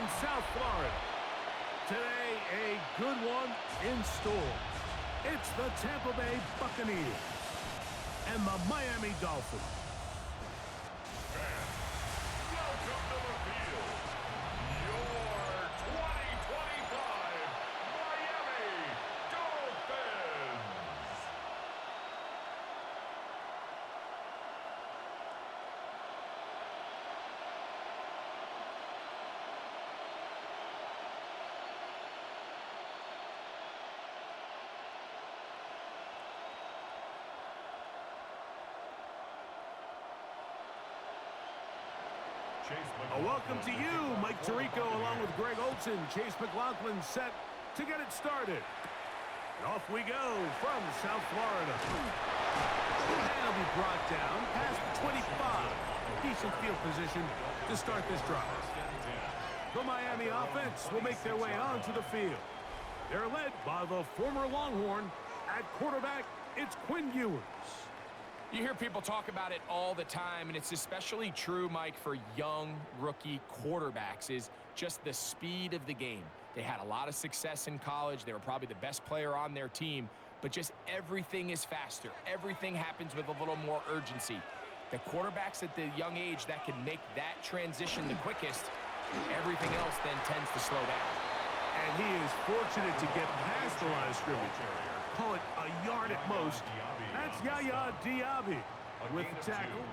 in South Florida. Today, a good one in store. It's the Tampa Bay Buccaneers and the Miami Dolphins. Welcome to the field, your 2025 Miami Dolphins. A welcome to you, Mike Tirico, along with Greg Olson. Chase McLaughlin set to get it started. And off we go from South Florida. And it'll be brought down past the 25. Decent field position to start this drive. The Miami offense will make their way onto the field. They're led by the former Longhorn. At quarterback, it's Quinn Ewers. You hear people talk about it all the time, and it's especially true, Mike, for young rookie quarterbacks, is just the speed of the game. They had a lot of success in college. They were probably the best player on their team, but just everything is faster. Everything happens with a little more urgency. The quarterbacks at the young age that can make that transition the quickest, everything else then tends to slow down. And he is fortunate to get past the line of scrimmage. Call it a yard at most. That's Yaya Diaby with the tackle.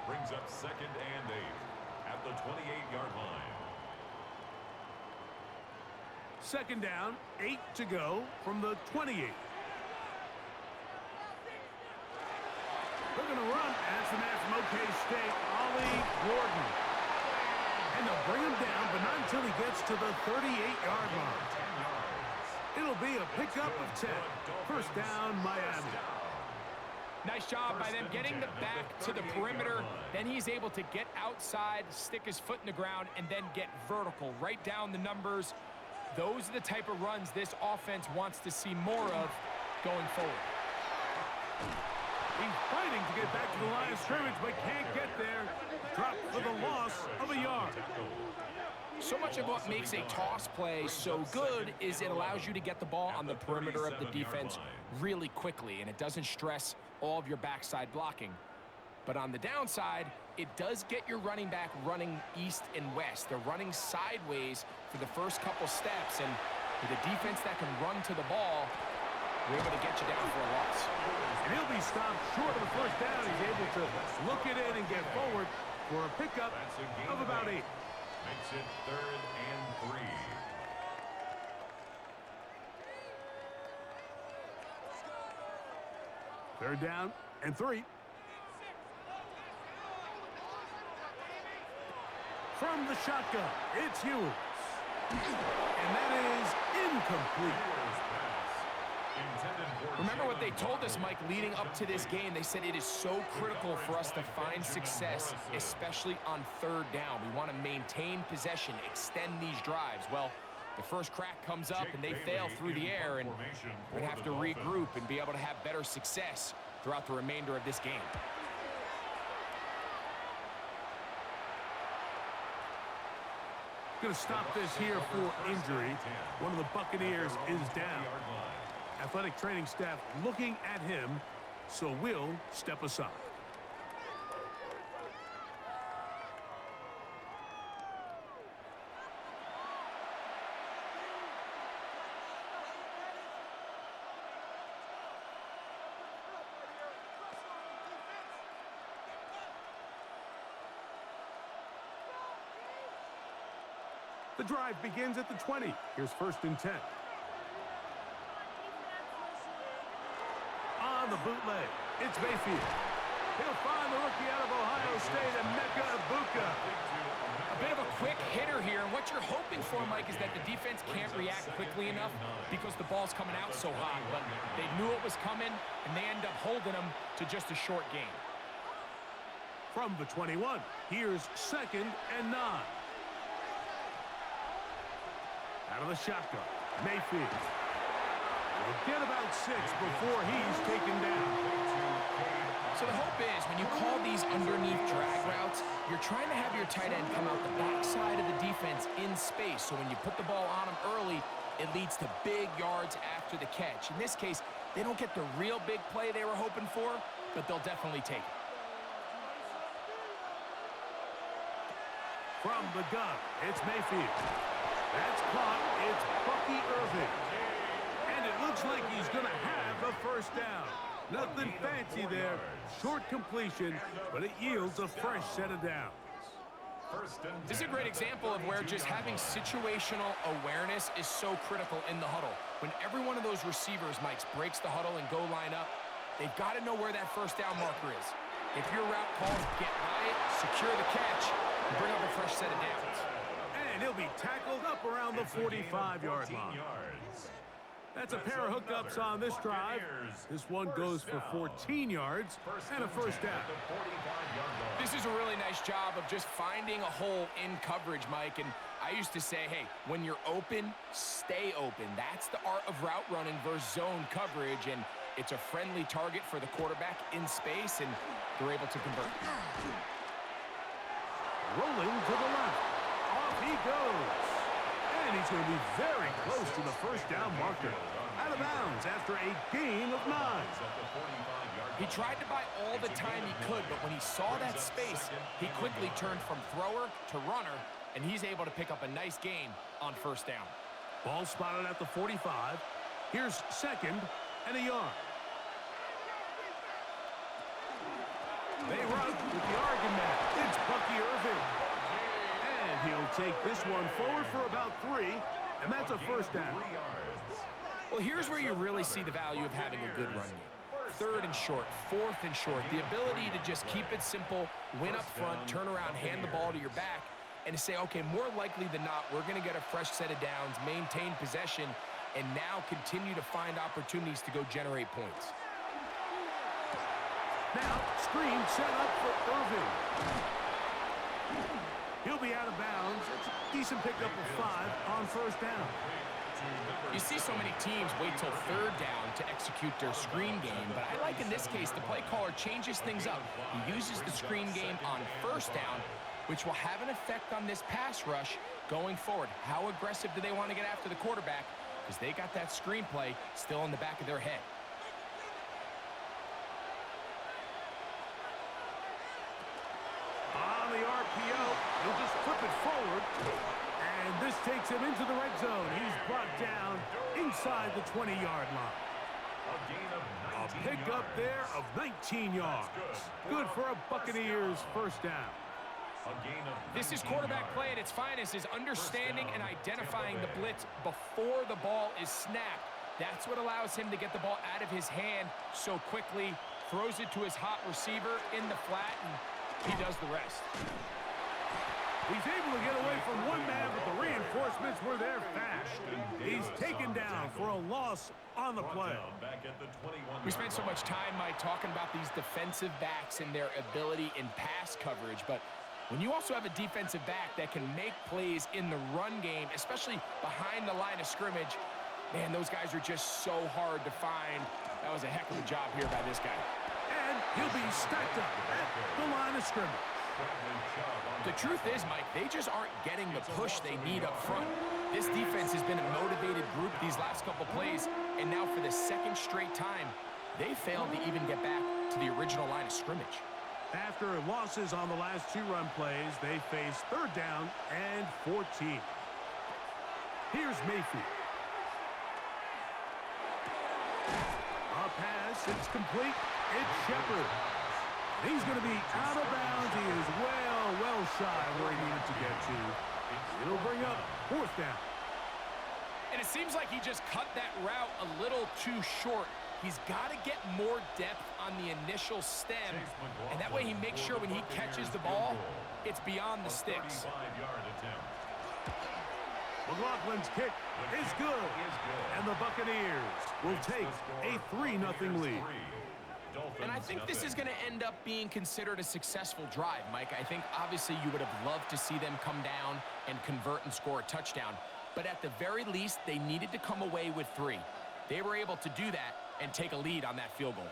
Brings up 2nd and 8 at the 28-yard line. 2nd down, 8 to go from the 28. They're going to run. That's the man from OK State, Ollie Gordon. And they'll bring him down, but not until he gets to the 38-yard line. It'll be a pickup of 10. 1st down, Miami. Nice job by them getting the back to the perimeter. Then he's able to get outside, stick his foot in the ground, and then get vertical, right down the numbers. Those are the type of runs this offense wants to see more of going forward. He's fighting to get back to the line of scrimmage, but can't get there. Dropped for the loss of a yard. So much of what makes a toss play so good is it allows you to get the ball on the perimeter of the defense really quickly, and it doesn't stress all of your backside blocking. But on the downside, it does get your running back running east and west. They're running sideways for the first couple steps, and with a defense that can run to the ball, we're able to get you down for a loss. And he'll be stopped short of the 1st down. He's able to look it in and get forward for a pickup of about 8. Makes it 3rd and 3. Third down and 3. From the shotgun, it's Ewers. And that is incomplete. Remember what they told us, Mike, leading up to this game. They said it is so critical for us to find success, especially on 3rd down. We want to maintain possession, extend these drives. Well, the first crack comes up and they fail through the air, and we're going to have to regroup and be able to have better success throughout the remainder of this game. Going to stop this here for injury. One of the Buccaneers is down. Athletic training staff looking at him, so we'll step aside. The drive begins at the 20. Here's 1st and 10. On the bootleg, it's Mayfield. He'll find the rookie out of Ohio State, Emeka Egbuka. A bit of a quick hitter here, and what you're hoping for, Mike, is that the defense can't react quickly enough because the ball's coming out so hot. But they knew it was coming, and they end up holding them to just a short gain. From the 21, here's 2nd and 9. Out of the shotgun, Mayfield. Will get about 6 before he's taken down. So the hope is, when you call these underneath drag routes, you're trying to have your tight end come out the backside of the defense in space. So when you put the ball on him early, it leads to big yards after the catch. In this case, they don't get the real big play they were hoping for, but they'll definitely take it. From the gun, it's Mayfield. That's caught. It's Bucky Irving. And it looks like he's going to have a first down. Nothing fancy there. Short completion, but it yields a fresh set of downs. This is a great example of where just having situational awareness is so critical in the huddle. When every one of those receivers, Mike, breaks the huddle and go line up, they've got to know where that first down marker is. If your route calls, get by it, secure the catch, and bring up a fresh set of downs. And he'll be tackled up around the 45-yard line. That's a pair of hookups on this drive. This one goes for 14 yards and a first down. This is a really nice job of just finding a hole in coverage, Mike. And I used to say, hey, when you're open, stay open. That's the art of route running versus zone coverage. And it's a friendly target for the quarterback in space, and they're able to convert. Rolling to the left. Off he goes. And he's going to be very close to the first down marker. Out of bounds after a gain of 9. He tried to buy all the time he could, but when he saw that space, he quickly turned from thrower to runner, and he's able to pick up a nice gain on first down. Ball spotted at the 45. Here's second and a yard. They run with the argument. It's Bucky Irving. And he'll take this one forward for about 3, and that's a first down. Well, here's where you really see the value of having a good run game. Third and short, fourth and short, the ability to just keep it simple, win up front, turn around, hand the ball to your back, and to say, okay, more likely than not, we're going to get a fresh set of downs, maintain possession, and now continue to find opportunities to go generate points. Now, screen set up for Irving. He'll be out of bounds. It's a decent pickup of 5 on first down. You see so many teams wait till third down to execute their screen game, but I like in this case the play caller changes things up. He uses the screen game on first down, which will have an effect on this pass rush going forward. How aggressive do they want to get after the quarterback? Because they got that screen play still in the back of their head. On the RPO, he'll just flip it forward. And this takes him into the red zone. He's brought down inside the 20-yard line. A pickup there of 19 yards. Good for a Buccaneers first down. This is quarterback play at its finest, is understanding and identifying the blitz before the ball is snapped. That's what allows him to get the ball out of his hand so quickly, throws it to his hot receiver in the flat, and he does the rest. He's able to get away from one man, but the reinforcements were there fast. He's taken down for a loss on the play. We spent so much time, Mike, talking about these defensive backs and their ability in pass coverage, but when you also have a defensive back that can make plays in the run game, especially behind the line of scrimmage, man, those guys are just so hard to find. That was a heck of a job here by this guy. And he'll be stacked up at the line of scrimmage. The truth is, Mike, they just aren't getting the push they need up front. This defense has been a motivated group these last couple plays, and now for the second straight time, they failed to even get back to the original line of scrimmage. After losses on the last 2 run plays, they face third down and 14. Here's Mayfield. A pass, it's complete. It's Shepard. He's going to be out of bounds. He is well shy where he needed to get to. It'll bring up fourth down. And it seems like he just cut that route a little too short. He's got to get more depth on the initial stem, and that way he makes sure when he catches the ball, it's beyond the sticks. McLaughlin's kick is good, and the Buccaneers will take a 3-0 lead. And I think this is going to end up being considered a successful drive, Mike. I think obviously you would have loved to see them come down and convert and score a touchdown, but at the very least, they needed to come away with 3. They were able to do that and take a lead on that field goal.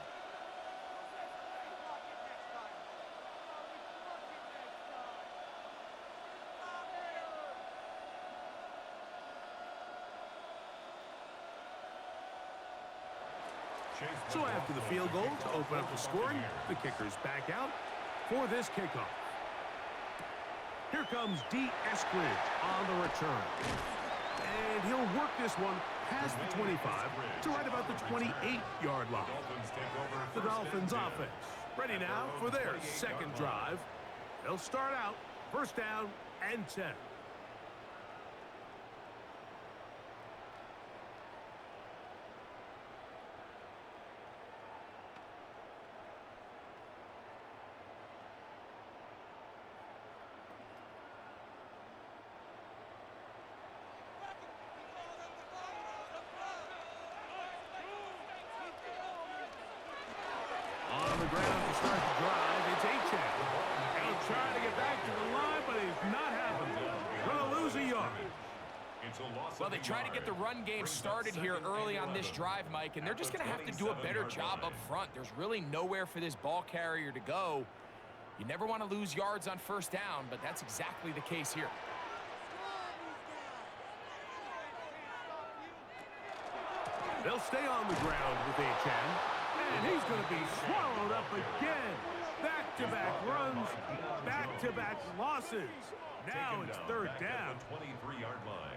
So after the field goal to open up the scoring, the kicker's back out for this kickoff. Here comes D. Eskridge on the return. And he'll work this one past the 25 to right about the 28-yard line. The Dolphins offense ready now for their second drive. They'll start out first down and 10. On the ground to start the drive, it's H.M. He'll try to get back to the line, but he's not happening. Gonna lose a yard. Well, they try to get the run game started here early on this drive, Mike, and they're just going to have to do a better job up front. There's really nowhere for this ball carrier to go. You never want to lose yards on first down, but that's exactly the case here. They'll stay on the ground with H.M. And he's going to be swallowed up again. Back-to-back runs, back-to-back losses. Now it's third down.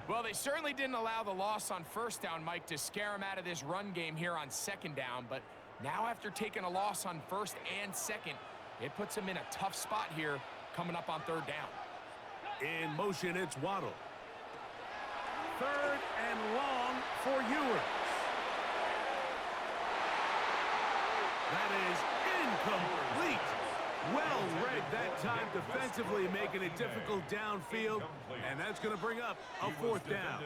Well, they certainly didn't allow the loss on first down, Mike, to scare him out of this run game here on second down. But now after taking a loss on first and second, it puts him in a tough spot here coming up on third down. In motion, it's Waddle. Third and long for Ewers. That is incomplete. Well read that time defensively, making it difficult downfield, and that's going to bring up a fourth down.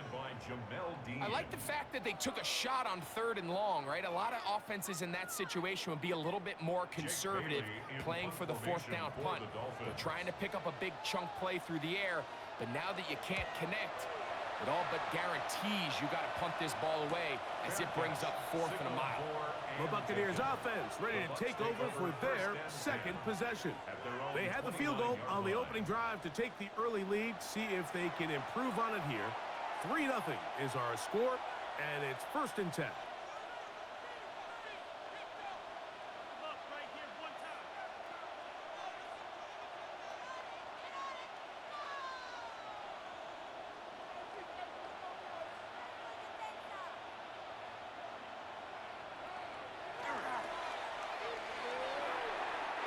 I like the fact that they took a shot on third and long, right? A lot of offenses in that situation would be a little bit more conservative playing for the fourth down punt. They're trying to pick up a big chunk play through the air, but now that you can't connect, it all but guarantees you got to punt this ball away as it brings up fourth and a mile. The Buccaneers offense ready to take over for their second possession. They had the field goal on the opening drive to take the early lead, see if they can improve on it here. 3-0 is our score, and it's first and 10.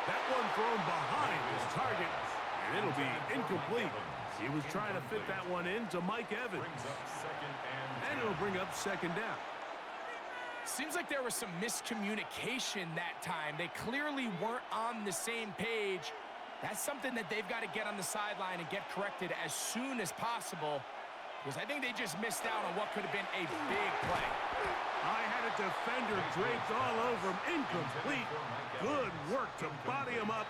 That one thrown behind his target, and it'll be incomplete. He was trying to fit that one into Mike Evans. And it'll bring up second down. Seems like there was some miscommunication that time. They clearly weren't on the same page. That's something that they've got to get on the sideline and get corrected as soon as possible, because I think they just missed out on what could have been a big play. I had a defender draped all over him. Incomplete. Good work to body him up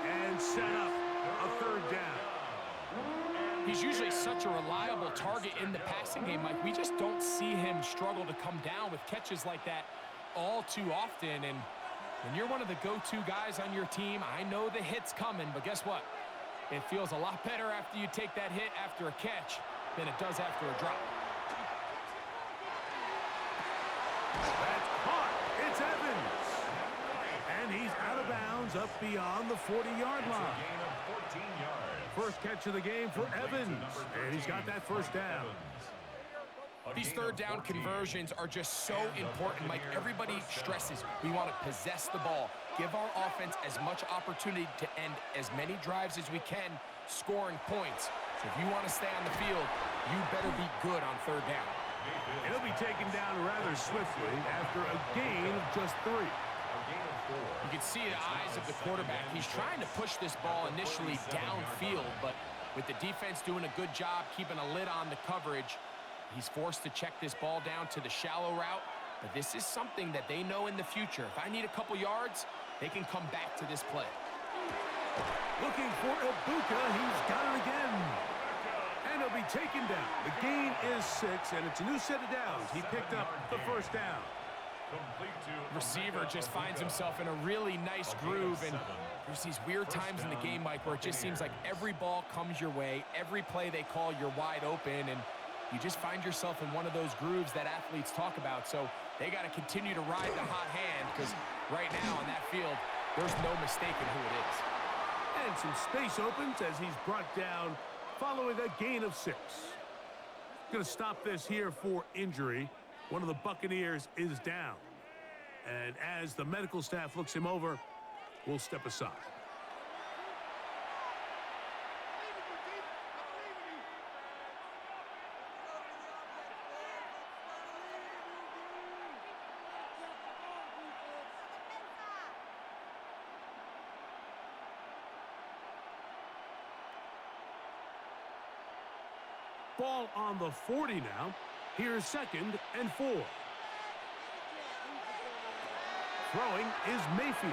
and set up a third down. He's usually such a reliable target in the passing game, Mike. We just don't see him struggle to come down with catches like that all too often. And when you're one of the go-to guys on your team, I know the hit's coming, but guess what? It feels a lot better after you take that hit after a catch than it does after a drop. That's caught. It's Evans. And he's out of bounds up beyond the 40-yard line. First catch of the game for Evans. And he's got that first down. These third down conversions are just so important, Mike. Everybody stresses we want to possess the ball, give our offense as much opportunity to end as many drives as we can, scoring points. So if you want to stay on the field, you better be good on third down. He'll be taken down rather swiftly after a gain of just 3. You can see the eyes of the quarterback. He's trying to push this ball initially downfield, but with the defense doing a good job keeping a lid on the coverage, he's forced to check this ball down to the shallow route. But this is something that they know in the future. If I need a couple yards, they can come back to this play. Looking for Ibuka. He's got it again. And he'll be taken down. The gain is 6, and it's a new set of downs. He picked up the first down. Receiver just finds himself in a really nice groove, and there's these weird times in the game, Mike, where it just seems like every ball comes your way, every play they call, you're wide open, and you just find yourself in one of those grooves that athletes talk about. So They got to continue to ride the hot hand because right now on that field, there's no mistaking who it is. And some space opens as he's brought down following a gain of 6. Going to stop this here for injury. One of the Buccaneers is down. And as the medical staff looks him over, we'll step aside. Ball on the 40 now. Here's 2nd and 4. Throwing is Mayfield.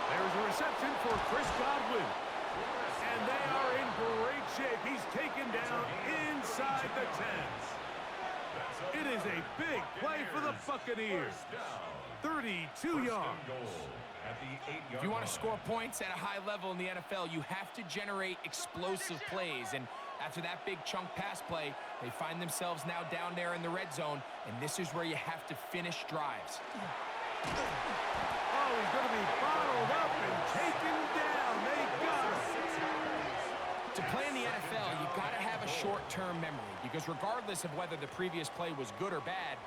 There's a reception for Chris Godwin. And they are in great shape. He's taken down inside the 10. It is a big play for the Buccaneers. 32 yards. If you want to score points at a high level in the NFL, you have to generate explosive plays. And after that big chunk pass play, they find themselves now down there in the red zone, and this is where you have to finish drives. Oh, he's going to be bottled up and taken down. They got him. To play in the NFL, you got to have a short-term memory because regardless of whether the previous play was good or bad,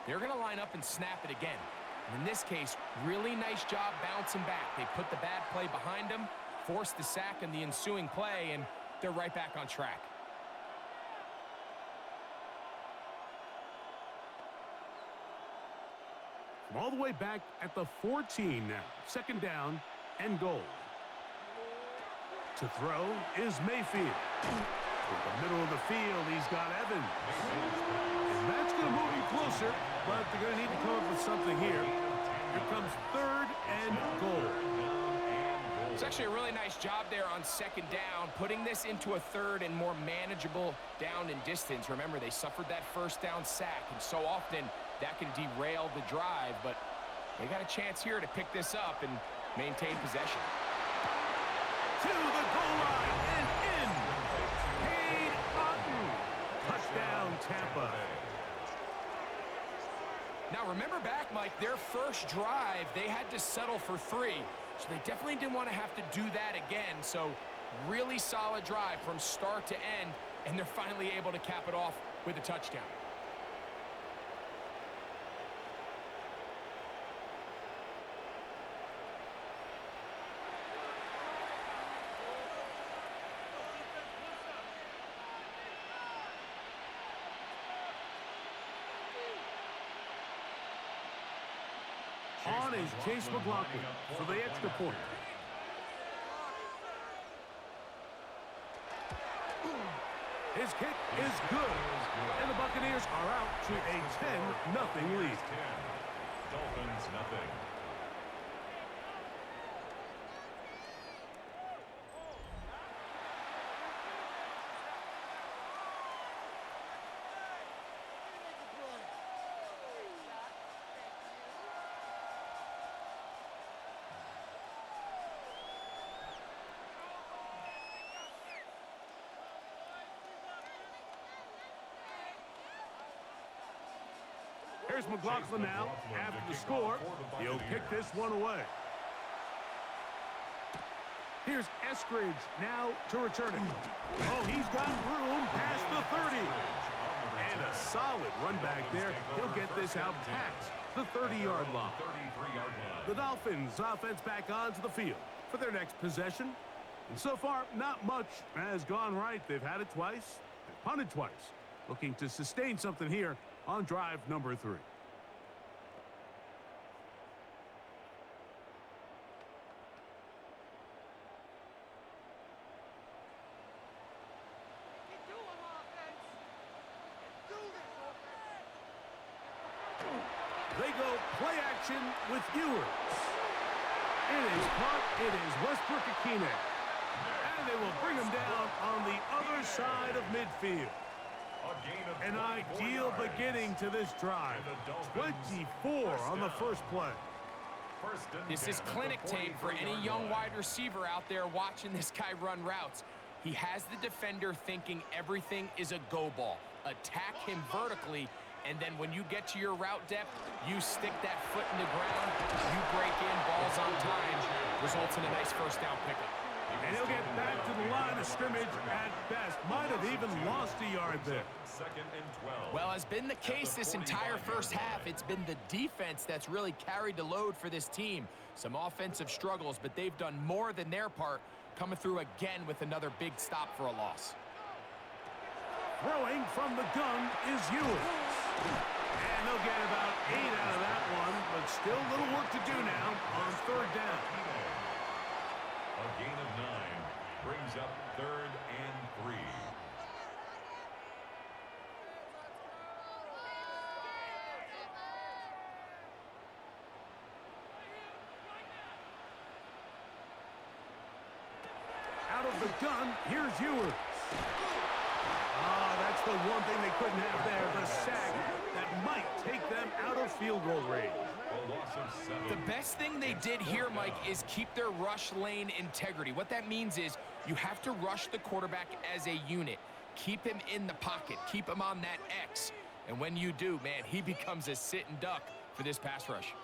they're going to line up and snap it again. And in this case, really nice job bouncing back. They put the bad play behind them, forced the sack in the ensuing play, and they're right back on track. From all the way back at the 14 now. 2nd down and goal. To throw is Mayfield. In the middle of the field, he's got Evans. And that's going to move him closer, but they're going to need to come up with something here. Here comes 3rd and goal. It's actually a really nice job there on 2nd down, putting this into a 3rd and more manageable down and distance. Remember, they suffered that 1st down sack, and so often that can derail the drive, but they got a chance here to pick this up and maintain possession. To the goal line and in. Cade Otton. Touchdown, Tampa. Now, remember back, Mike, their first drive, they had to settle for 3. So they definitely didn't want to have to do that again. So really solid drive from start to end, and they're finally able to cap it off with a touchdown. On is Chase McLaughlin for the extra point. His kick is good. And the Buccaneers are out to a 10-0 lead. Dolphins nothing. Here's McLaughlin now. After the score, he'll kick this one away. Here's Eskridge now to return it. Oh, he's got room past the 30. And a solid run back there. He'll get this out past the 30-yard line. The Dolphins offense back onto the field for their next possession. And so far, not much has gone right. They've had it twice, they've punted twice. Looking to sustain something here on drive number 3. They go play action with Ewers. It is caught. It is Westbrook-Akine. And they will bring him down on the other side of midfield. An ideal beginning to this drive. 24 on the first play. This is clinic tape for any young wide receiver out there watching this guy run routes. He has the defender thinking everything is a go ball. Attack him vertically, And then when you get to your route depth, you stick that foot in the ground, you break in, balls on time, results in a nice first down pickup. And he'll get back to the line of scrimmage at best. Might have even lost a yard there. Second and 12. Well, has been the case this entire first half. It's been the defense that's really carried the load for this team. Some offensive struggles, but they've done more than their part, coming through again with another big stop for a loss. Throwing from the gun is Ewers. And they'll get about 8 out of that one, but still a little work to do now on third down. A gain of 9 brings up 3rd and 3. Out of the gun, here's Ewers. That's the one thing they couldn't have there, the sack that might take them out of field goal range. A loss of 7. The best thing they did here, Mike, is keep their rush lane integrity. What that means is you have to rush the quarterback as a unit. Keep him in the pocket. Keep him on that X. And when you do, man, he becomes a sitting duck for this pass rush.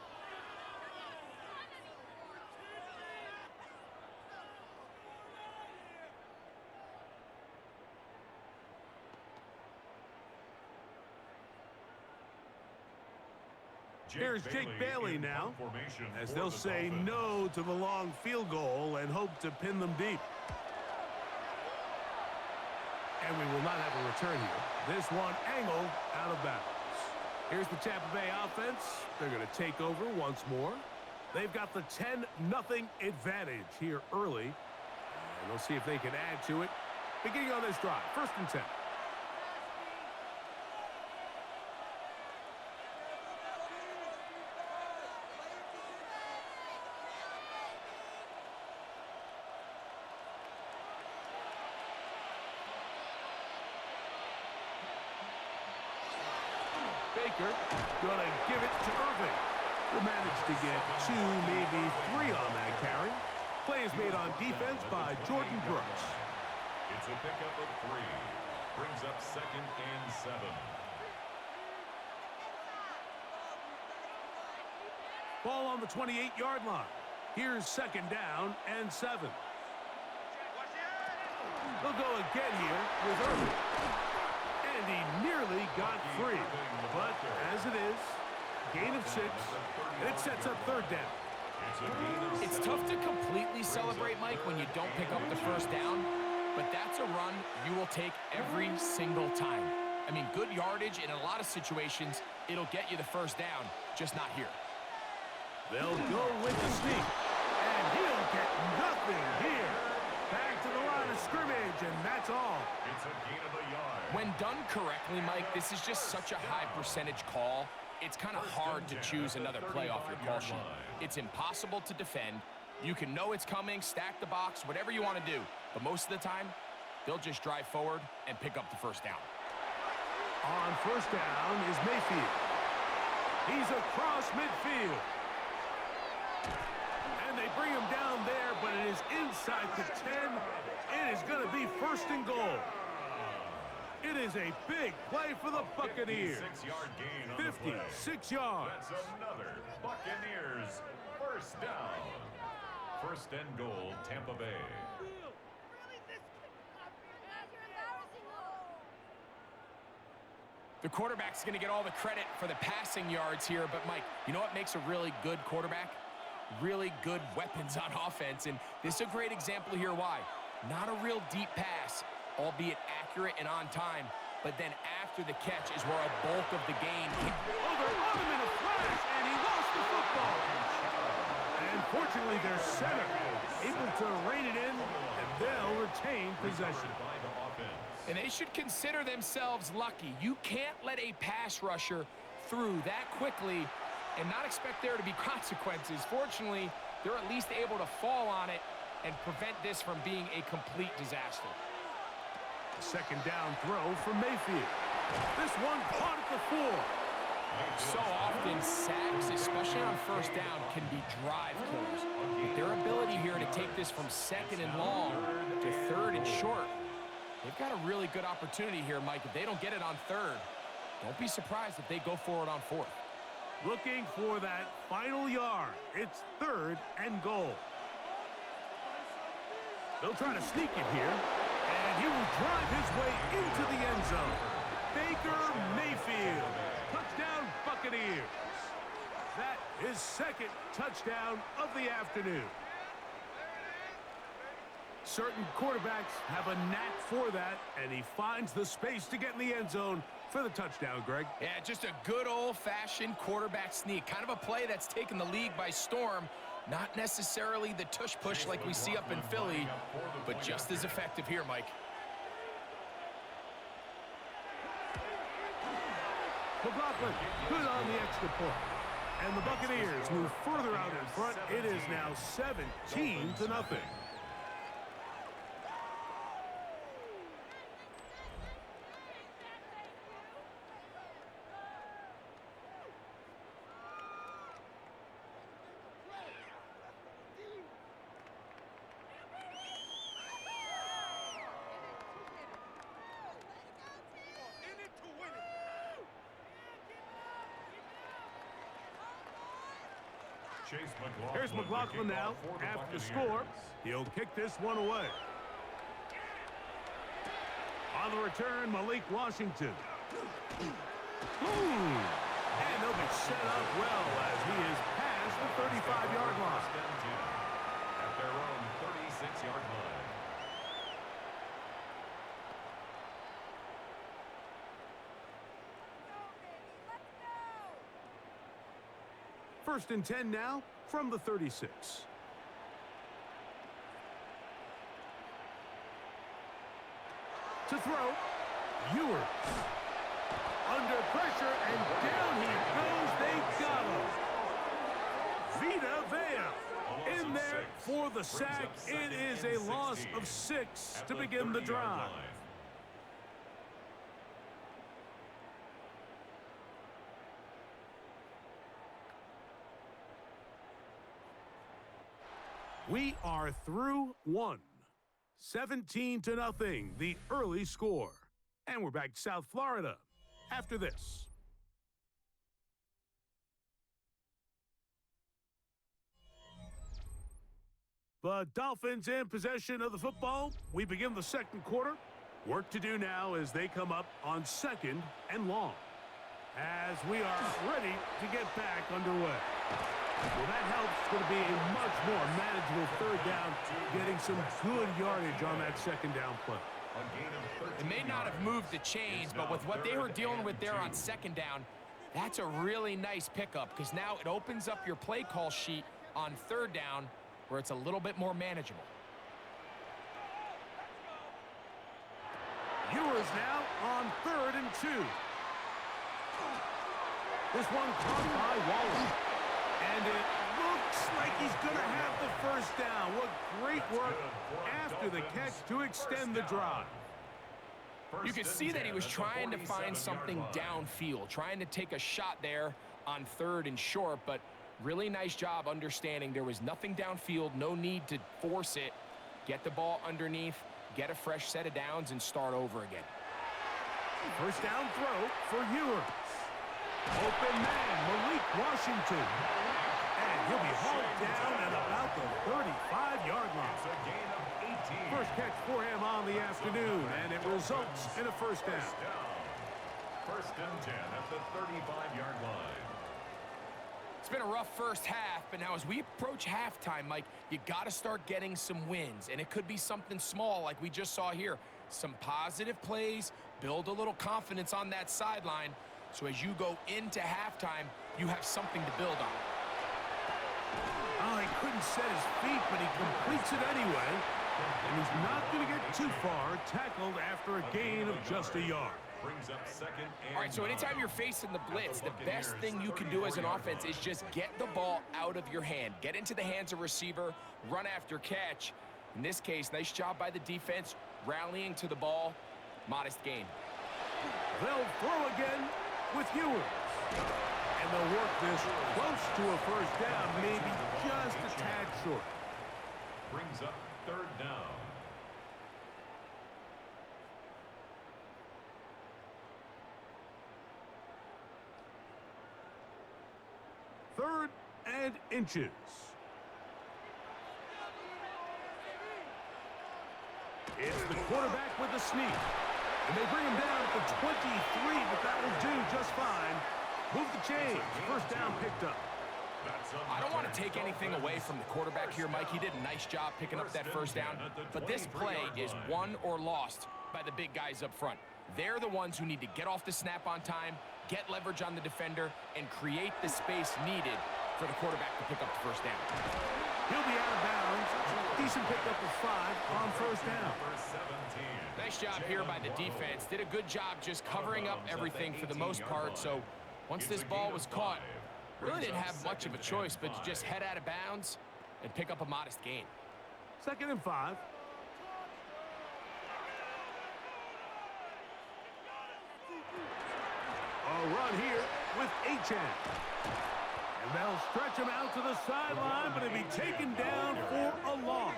Here's Jake Bailey now, as they'll say no to the long field goal and hope to pin them deep. And we will not have a return here. This one angled out of bounds. Here's the Tampa Bay offense. They're going to take over once more. They've got the 10-0 advantage here early. And they'll see if they can add to it. Beginning on this drive, 1st and 10. Baker gonna give it to Irving, who managed to get 2, maybe 3 on that carry. Play is made on defense by Jordan Brooks. It's a pickup of 3. Brings up 2nd and 7. Ball on the 28-yard line. Here's 2nd down and 7. They'll go again here with Irving. And he nearly got free. But as it is, gain of 6, and it sets up 3rd down. It's tough to completely celebrate, Mike, when you don't pick up the first down, but that's a run you will take every single time. I mean, good yardage in a lot of situations, it'll get you the first down, just not here. They'll go with the sneak, and he'll get nothing here. Back to the line of scrimmage, and that's all. It's a gain of a yard. When done correctly, Mike, this is just such a high percentage call. It's kind of hard to choose another play off your call sheet. It's impossible to defend. You can know it's coming, stack the box, whatever you want to do. But most of the time, they'll just drive forward and pick up the first down. On 1st down is Mayfield. He's across midfield. And they bring him down there, but it is inside the 10. It is going to be 1st and goal. It is a big play for the Buccaneers. 56-yard gain on the play. 56 yards. That's another Buccaneers first down. 1st and goal, Tampa Bay. The quarterback's going to get all the credit for the passing yards here, but Mike, you know what makes a really good quarterback? Really good weapons on offense, and this is a great example here why. Not a real deep pass, albeit accurate and on time, but then after the catch is where a bulk of the gain came. On him in a flash, and he lost the football. And fortunately, their center able to rein it in, and they'll retain possession. And they should consider themselves lucky. You can't let a pass rusher through that quickly and not expect there to be consequences. Fortunately, they're at least able to fall on it and prevent this from being a complete disaster. 2nd down throw for Mayfield. This one caught at the 4. So often, sacks, especially on 1st down, can be drive killers. But their ability here to take this from 2nd and long to 3rd and short, they've got a really good opportunity here, Mike. If they don't get it on 3rd, Don't be surprised if they go for it on 4th. Looking for that final yard. It's 3rd and goal. They'll try to sneak it here, and he will drive his way into the end zone. Baker Mayfield. Touchdown, Buccaneers. That is 2nd touchdown of the afternoon. Certain quarterbacks have a knack for that, and he finds the space to get in the end zone for the touchdown, Greg. Yeah, just a good old-fashioned quarterback sneak. Kind of a play that's taken the league by storm. Not necessarily the tush-push like we see up in Philly, but just as effective here, Mike. McLaughlin, good on the extra point. And the Buccaneers move further out in front. It is now 17-0. Here's McLaughlin now after the score. He'll kick this one away. On the return, Malik Washington. And they'll be set up well as he is past the 35-yard line. At their own 36-yard line. First and 10 now from the 36. To throw, Ewers. Under pressure, and down he goes. They got him. Vita Vea in there for the sack. It is a loss of 6 to begin the drive. We are through 1. 17-0, the early score. And we're back to South Florida after this. The Dolphins in possession of the football. We begin the second quarter. Work to do now as they come up on 2nd and long. As we are ready to get back underway. Well, that helps. It's going to be a much more manageable 3rd down, getting some good yardage on that 2nd down play. It may not have moved the chains, but with what they were dealing with there on 2nd down, that's a really nice pickup because now it opens up your play call sheet on 3rd down where it's a little bit more manageable. Ewers now on 3rd and 2. This one caught by Wallace. And it looks like he's going to have the 1st down. What great work after the catch to extend the drive. You can see that he was trying to find something downfield, trying to take a shot there on 3rd and short, but really nice job understanding there was nothing downfield, no need to force it. Get the ball underneath, get a fresh set of downs, and start over again. 1st down throw for Ewers. Open man, Malik Washington. And he'll be hauled down at about the 35-yard line. It's a gain of 18. First catch for him on the afternoon, and it results in a 1st down. 1st and 10 at the 35-yard line. It's been a rough first half, but now as we approach halftime, Mike, you got to start getting some wins, and it could be something small like we just saw here. Some positive plays, build a little confidence on that sideline, so as you go into halftime, you have something to build on. Oh, he couldn't set his feet, but he completes it anyway. And he's not going to get too far, tackled after a gain of just a yard. Brings up 2nd and All right, so anytime you're facing the blitz, the best thing you can do as an offense is just get the ball out of your hand. Get into the hands of receiver, run after catch. In this case, nice job by the defense, rallying to the ball. Modest gain. They'll throw again with Ewers. And they'll work this close to a 1st down, maybe just a tad short. brings up 3rd down. 3rd and inches. It's the quarterback with the sneak. And they bring him down at the 23, but that will do just fine. Move the chains. First down picked up. I don't want to take anything away from the quarterback here, Mike. He did a nice job picking up that first down. But this play is won or lost by the big guys up front. They're the ones who need to get off the snap on time, get leverage on the defender, and create the space needed for the quarterback to pick up the first down. He'll be out of bounds. Decent pickup of 5 on first down. Nice job here by the defense. Did a good job just covering up everything for the most part. So once this ball was caught, really didn't have much of a choice but to just head out of bounds and pick up a modest gain. 2nd and 5. A run here with Achane. And they'll stretch him out to the sideline, but he'll be taken down for a loss.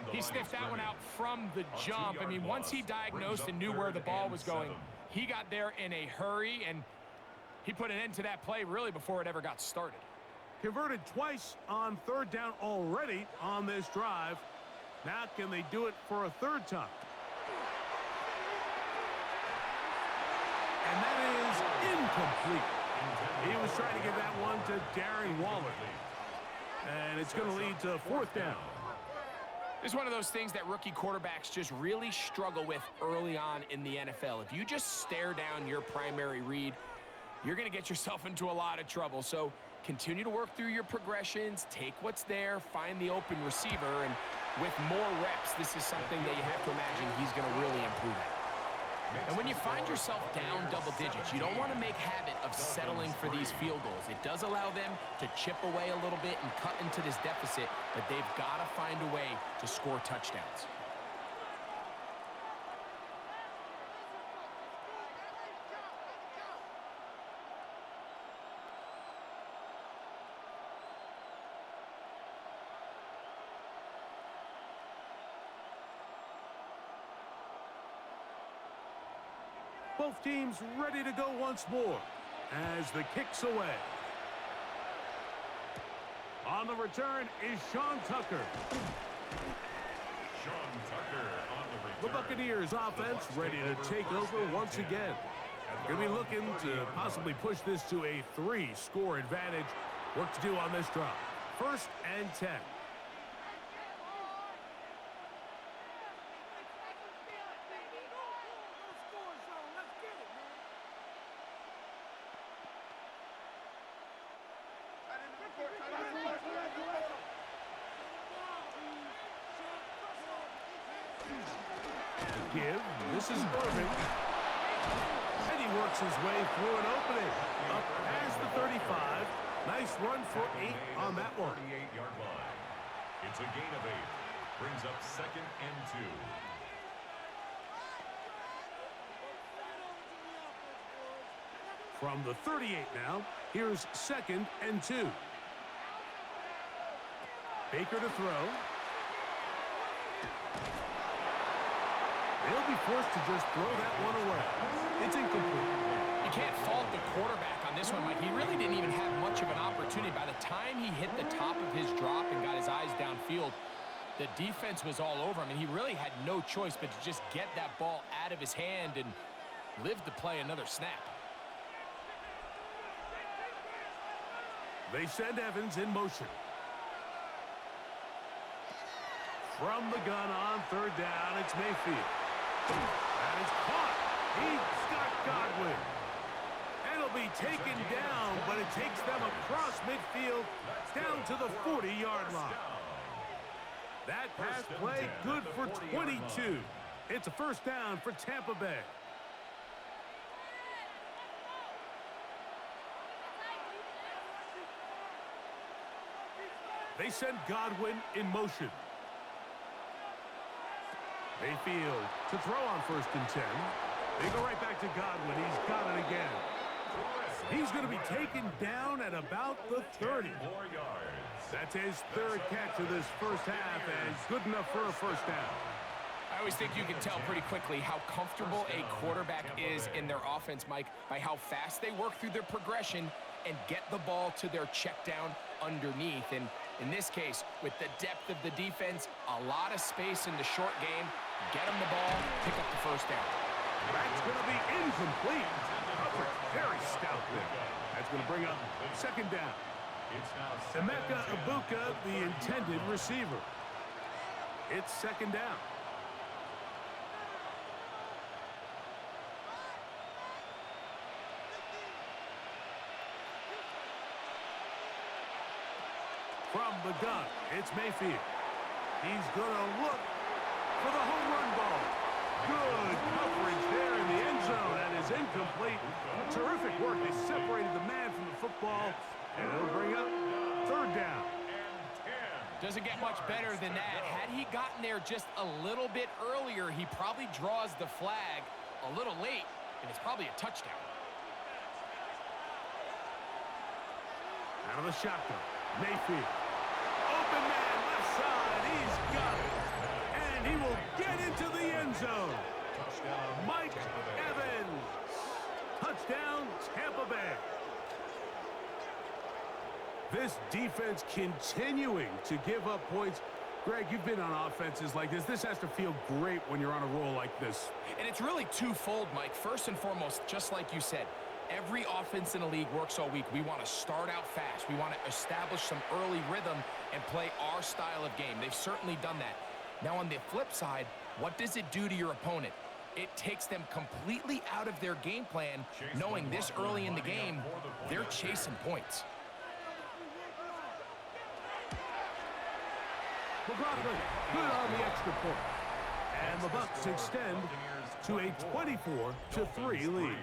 He sniffed that one out from the jump. I mean, once he diagnosed and knew where the ball was going, he got there in a hurry, and he put an end to that play really before it ever got started. Converted twice on 3rd down already on this drive. Now can they do it for a 3rd time? And that is incomplete. He was trying to give that one to Darren Waller. And it's going to lead to 4th down. It's one of those things that rookie quarterbacks just really struggle with early on in the NFL. If you just stare down your primary read, you're going to get yourself into a lot of trouble. So continue to work through your progressions, take what's there, find the open receiver, and with more reps, this is something that you have to imagine he's going to really improve at. And when you find yourself down double digits, you don't want to make habit of settling for these field goals. It does allow them to chip away a little bit and cut into this deficit, but they've got to find a way to score touchdowns. Both teams ready to go once more as the kick's away. On the return is Sean Tucker. Sean Tucker on the The return. Buccaneers offense ready to take over once again. Going to be looking to possibly push this to a 3-score advantage. Work to do on this drive. 1st and 10. Give. This is Irving. And he works his way through an opening. Up past the 35. Nice run for 8 on that one. 38-yard line. It's a gain of 8. Brings up 2nd and 2. From the 38 now, here's 2nd and 2. Baker to throw. They'll be forced to just throw that one away. It's incomplete. You can't fault the quarterback on this one, Mike. He really didn't even have much of an opportunity. By the time he hit the top of his drop and got his eyes downfield, the defense was all over him, and he really had no choice but to just get that ball out of his hand and live to play another snap. They send Evans in motion. From the gun on 3rd down, it's Mayfield. That is caught. He's got Godwin. And it'll be taken down, but it takes them across midfield down to the 40-yard line. That pass play good for 22. It's a 1st down for Tampa Bay. They send Godwin in motion. Mayfield to throw on 1st and 10. They go right back to Godwin. He's got it again. He's going to be taken down at about the 30. That's his 3rd catch of this first half, and good enough for a 1st down. I always think you can tell pretty quickly how comfortable a quarterback is in their offense, Mike, by how fast they work through their progression and get the ball to their check down underneath. And in this case, with the depth of the defense, a lot of space in the short game, get them the ball, pick up the first down. That's going to be incomplete. Coverage very stout there. That's going to bring up second down. Emeka Ibuka, the intended receiver. It's second down. From the gun, it's Mayfield. He's going to look for the home run ball. Good coverage there in the end zone. That is incomplete. Terrific work. They separated the man from the football, and it'll bring up third down. Doesn't get much better than that. Had he gotten there just a little bit earlier, he probably draws the flag a little late, and it's probably a touchdown. Out of the shotgun, Mayfield. Open man, left side. He's got it. And he will get into the end zone. Mike Evans. Touchdown, Tampa Bay. This defense continuing to give up points. Greg, you've been on offenses like this. This has to feel great when you're on a roll like this. And it's really twofold, Mike. First and foremost, just like you said, every offense in the league works all week. We want to start out fast. We want to establish some early rhythm and play our style of game. They've certainly done that. Now, on the flip side, what does it do to your opponent? It takes them completely out of their game plan, knowing this early in the game, they're chasing points. McLaughlin, good on the extra point. And the Bucs extend to a 24-3 lead.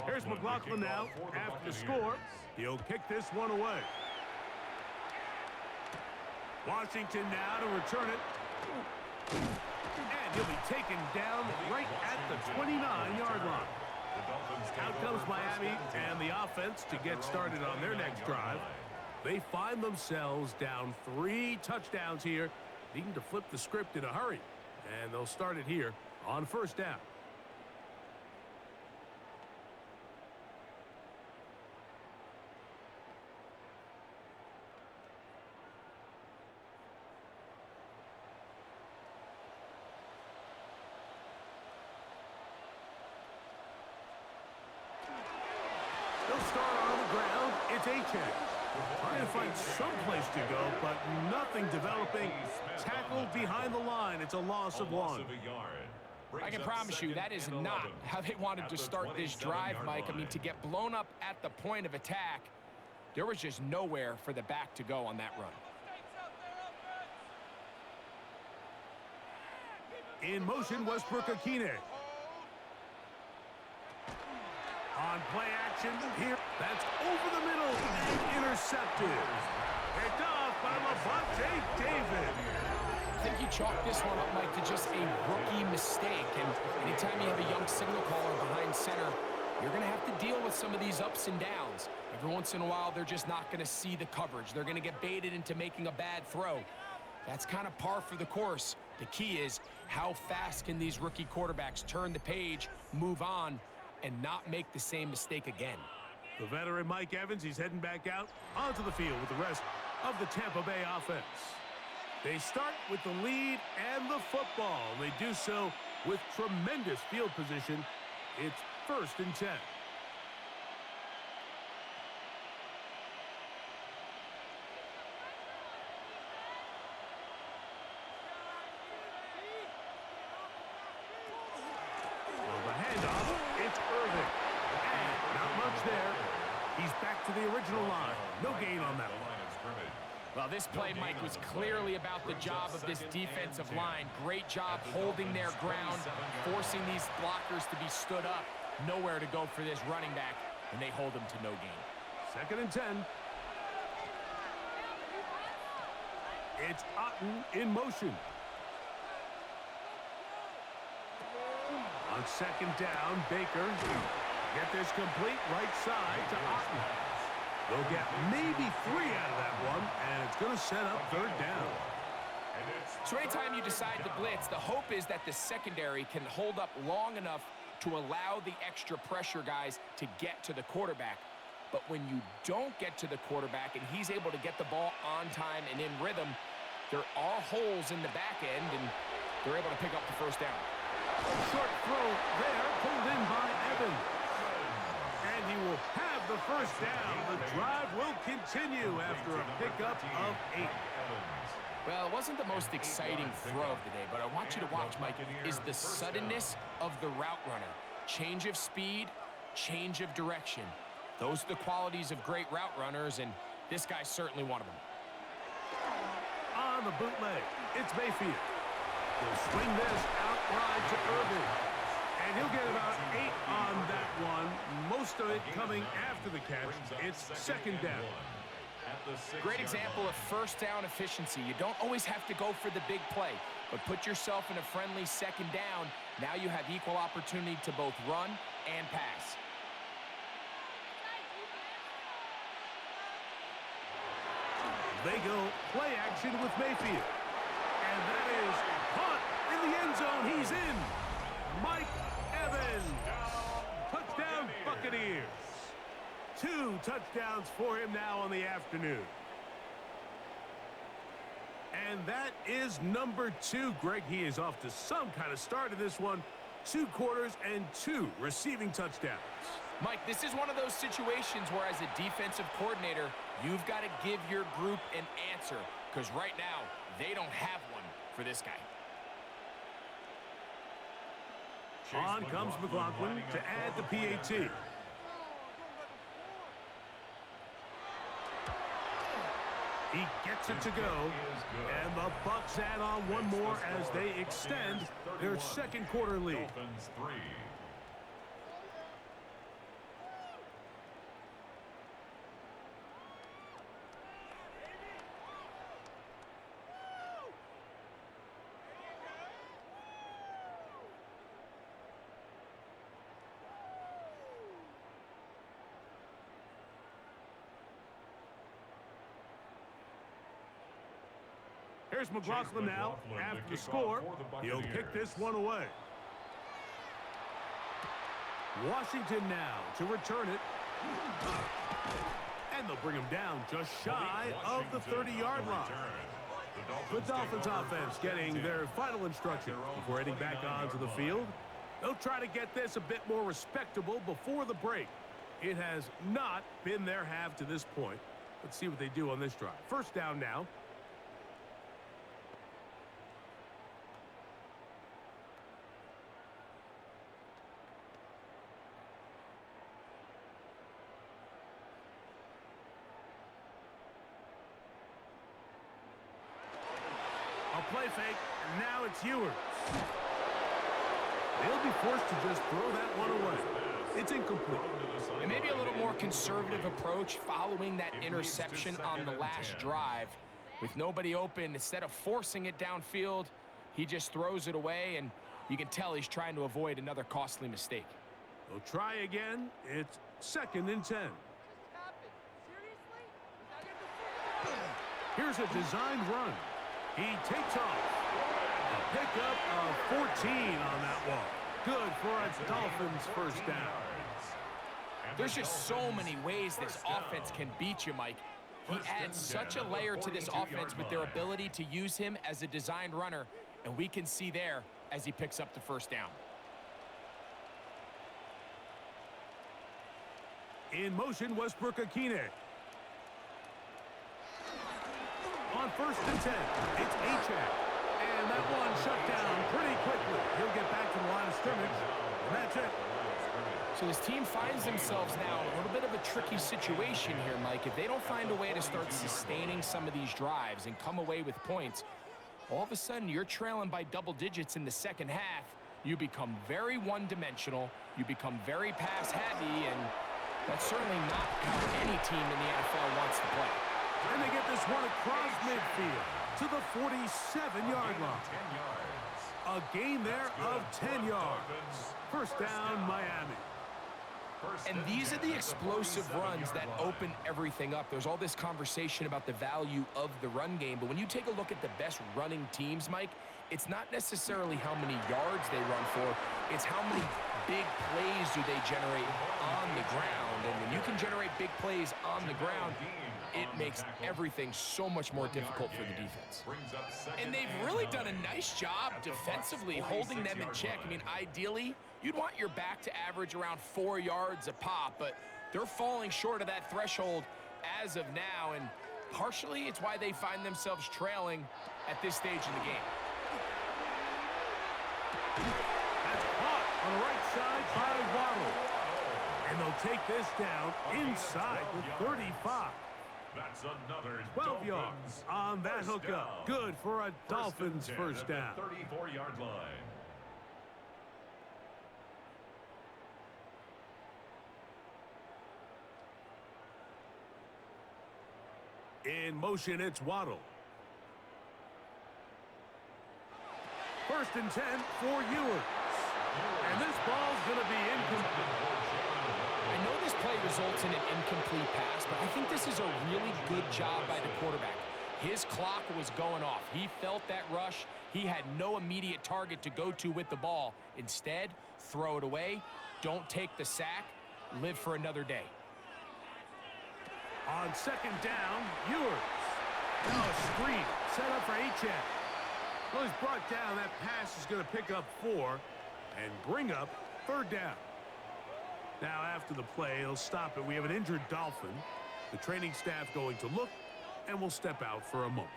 Here's McLaughlin now after the score. He'll kick this one away. Washington now to return it. And he'll be taken down right at the 29-yard line. Out comes Miami and the offense to get started on their next drive. They find themselves down 3 touchdowns here, needing to flip the script in a hurry. And they'll start it here on first down. They'll start on the ground. It's A-check. Trying to find some place to go, but nothing developing. Tackled behind the line. It's a loss of 1. I can promise you that is not how they wanted to start this drive, Mike. I mean, to get blown up at the point of attack, there was just nowhere for the back to go on that run. In motion, Westbrook-Akine. On play action here. That's over the middle and intercepted. Picked off by Levante David. I think you chalk this one up, Mike, to just a rookie mistake. And anytime you have a young signal caller behind center, you're going to have to deal with some of these ups and downs. Every once in a while, they're just not going to see the coverage. They're going to get baited into making a bad throw. That's kind of par for the course. The key is how fast can these rookie quarterbacks turn the page, move on, and not make the same mistake again. The veteran Mike Evans, he's heading back out onto the field with the rest of the Tampa Bay offense. They start with the lead and the football. They do so with tremendous field position. It's 1st and 10. To the original line. No gain on that one. Well, this play, Mike, was clearly about the job of this defensive line. Great job holding their ground, forcing these blockers to be stood up. Nowhere to go for this running back, and they hold him to no gain. 2nd and 10. It's Otten in motion. On second down, Baker. Get this complete right side to Otten. They'll get maybe 3 out of that one, and it's going to set up third down. So anytime you decide to blitz, the hope is that the secondary can hold up long enough to allow the extra pressure guys to get to the quarterback. But when you don't get to the quarterback and he's able to get the ball on time and in rhythm, there are holes in the back end, and they're able to pick up the first down. Short throw there, pulled in by Evans. And he will have the first down. The drive will continue after a pickup of 8. Well, it wasn't the most exciting throw of the day, but I want you to watch, Mike, is the suddenness of the route runner. Change of speed, change of direction. Those are the qualities of great route runners, and this guy's certainly one of them. On the bootleg, it's Mayfield. He'll swing this out wide to Irvin. And he'll get about 8 on that one. Most of it coming after the catch. It's second down. Great example of first down efficiency. You don't always have to go for the big play, but put yourself in a friendly second down. Now you have equal opportunity to both run and pass. They go play action with Mayfield. And that is caught in the end zone. He's in. Mike Evans. Touchdown, Buccaneers. 2 touchdowns for him now on the afternoon. And that is number 2. Greg, he is off to some kind of start in this one. 2 quarters and 2 receiving touchdowns. Mike, this is one of those situations where as a defensive coordinator, you've got to give your group an answer, because right now, they don't have one for this guy. On comes McLaughlin to add the PAT. He gets it to go, and the Bucs add on one more as they extend their second quarter lead. Dolphins 3. Here's McLaughlin now. After the score, he'll kick this one away. Washington now to return it. And they'll bring him down just shy of the 30-yard line. The Dolphins offense getting their final instruction before heading back onto the field. They'll try to get this a bit more respectable before the break. It has not been their half to this point. Let's see what they do on this drive. First down now. A play fake, and now it's Ewers. They'll be forced to just throw that one away. It's incomplete. And maybe a little more conservative approach following that interception on the last drive. With nobody open, instead of forcing it downfield, he just throws it away, and you can tell he's trying to avoid another costly mistake. They'll try again. It's second and 10. Here's a designed run. He takes off. A pickup of 14 on that one. Good for a Dolphins first down. There's just so many ways this offense can beat you, Mike. He adds such a layer to this offense with their ability to use him as a designed runner, and we can see there as he picks up the first down. In motion, Westbrook-Akine. On first and 10, it's Achane. And that one shut down pretty quickly. He'll get back to the line of scrimmage, and that's it. So this team finds themselves now in a little bit of a tricky situation here, Mike. If they don't find a way to start sustaining some of these drives and come away with points, all of a sudden you're trailing by double digits in the second half. You become very one-dimensional. You become very pass-heavy, and that's certainly not how any team in the NFL wants to play. And they get this one across midfield to the 47-yard line. 10 yards. A gain there of 10 yards. First down, Miami. And these are the explosive runs that open everything up. There's all this conversation about the value of the run game, but when you take a look at the best running teams, Mike, it's not necessarily how many yards they run for, it's how many big plays do they generate on the ground. And when you can generate big plays on the ground, it makes everything so much more difficult for the defense. And they've really done a nice job defensively holding them in check. I mean, ideally, you'd want your back to average around 4 yards a pop, but they're falling short of that threshold as of now, and partially it's why they find themselves trailing at this stage in the game. That's caught on the right side by Waddle. And they'll take this down inside the 35. That's another 12 yards on that hookup. Good for a Dolphins first down. 34-yard line. In motion, it's Waddle. First and 10 for Ewers. And this ball's going to be incomplete. I know this play results in an incomplete pass, but I think this is a really good job by the quarterback. His clock was going off. He felt that rush. He had no immediate target to go to with the ball. Instead, throw it away. Don't take the sack. Live for another day. On second down, Ewers. Now a screen set up for H.N. Well, he's brought down. That pass is going to pick up 4 and bring up third down. Now, after the play, he'll stop it. We have an injured Dolphin. The training staff going to look, and we'll step out for a moment.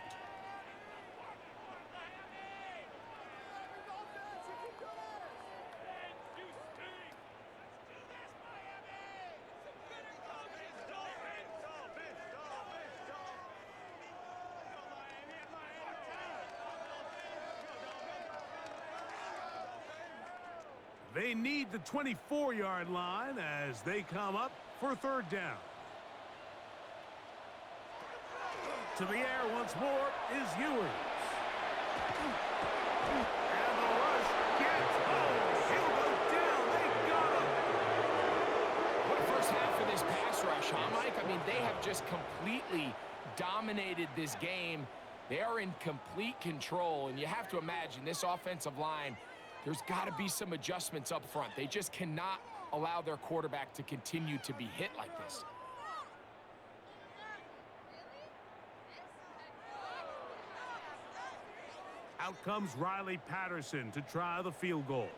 They need the 24-yard line as they come up for third down. To the air once more is Ewers. And the rush gets home. He'll go down. They got him. What a first half for this pass rush, huh, Mike? I mean, they have just completely dominated this game. They are in complete control, and you have to imagine this offensive line, there's got to be some adjustments up front. They just cannot allow their quarterback to continue to be hit like this. Out comes Riley Patterson to try the field goal.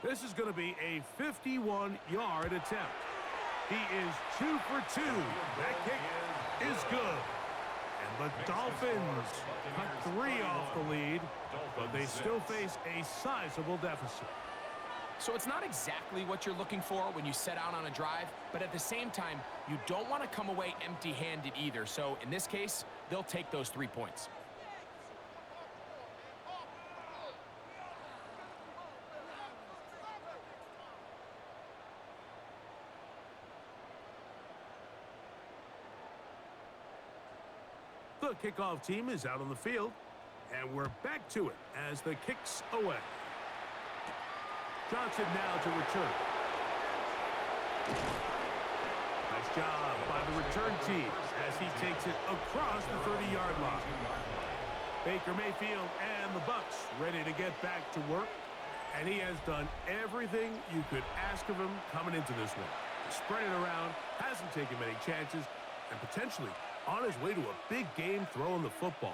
This is going to be a 51-yard attempt. He is 2 for 2. That kick is good. And the Dolphins cut 3 off the lead, but they still face a sizable deficit. So it's not exactly what you're looking for when you set out on a drive, but at the same time, you don't want to come away empty-handed either. So in this case, they'll take those 3 points. The kickoff team is out on the field, and we're back to it as the kick's away. Johnson now to return. Nice job by the return team as he takes it across the 30-yard line. Baker Mayfield and the Bucs ready to get back to work, and he has done everything you could ask of him coming into this one. Spread it around, hasn't taken many chances, and potentially on his way to a big game throwing the football.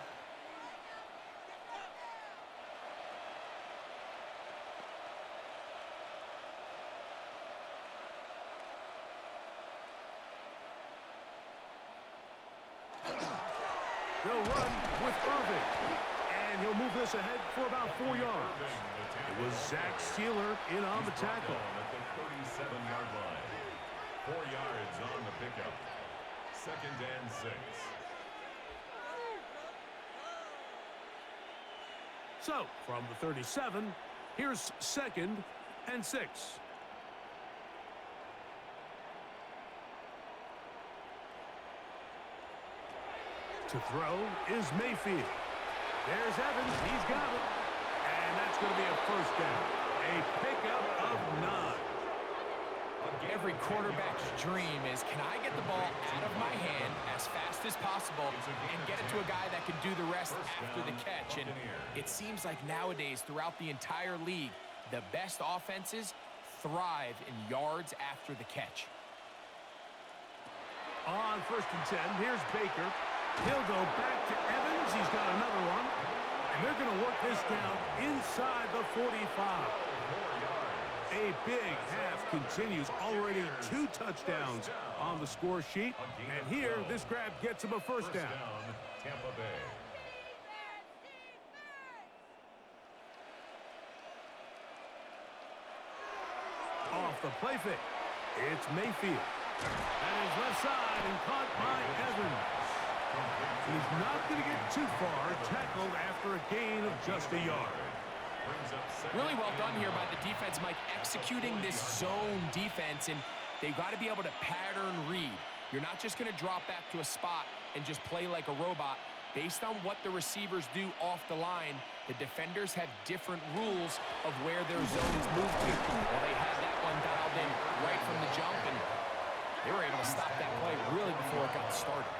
They'll run with Irving, and he'll move this ahead for about 4 yards. It was Zach Sealer in on the tackle. At the 37-yard line. 4 yards on the pickup. Second and 6. So, from the 37, here's second and 6. To throw is Mayfield. There's Evans. He's got it. And And that's going to be a first down. A pickup of 9. Every quarterback's dream is, can I get the ball out of my hand as fast as possible and get it to a guy that can do the rest after the catch? And it seems like nowadays throughout the entire league, the best offenses thrive in yards after the catch. On 1st and 10, here's Baker. He'll go back to Evans. He's got another one. And they're going to work this down inside the 45. A big half continues. Already 2 touchdowns on the score sheet. And here, this grab gets him a first down. Tampa Bay. Off the play fake. It's Mayfield. And his left side and caught by Evans. He's not going to get too far. Tackled after a gain of just a yard. Really well done here by the defense, Mike, executing this zone defense, and they've got to be able to pattern read. You're not just going to drop back to a spot and just play like a robot. Based on what the receivers do off the line, the defenders have different rules of where their zones move to. Well, they had that one dialed in right from the jump, and they were able to stop that play really before it got started.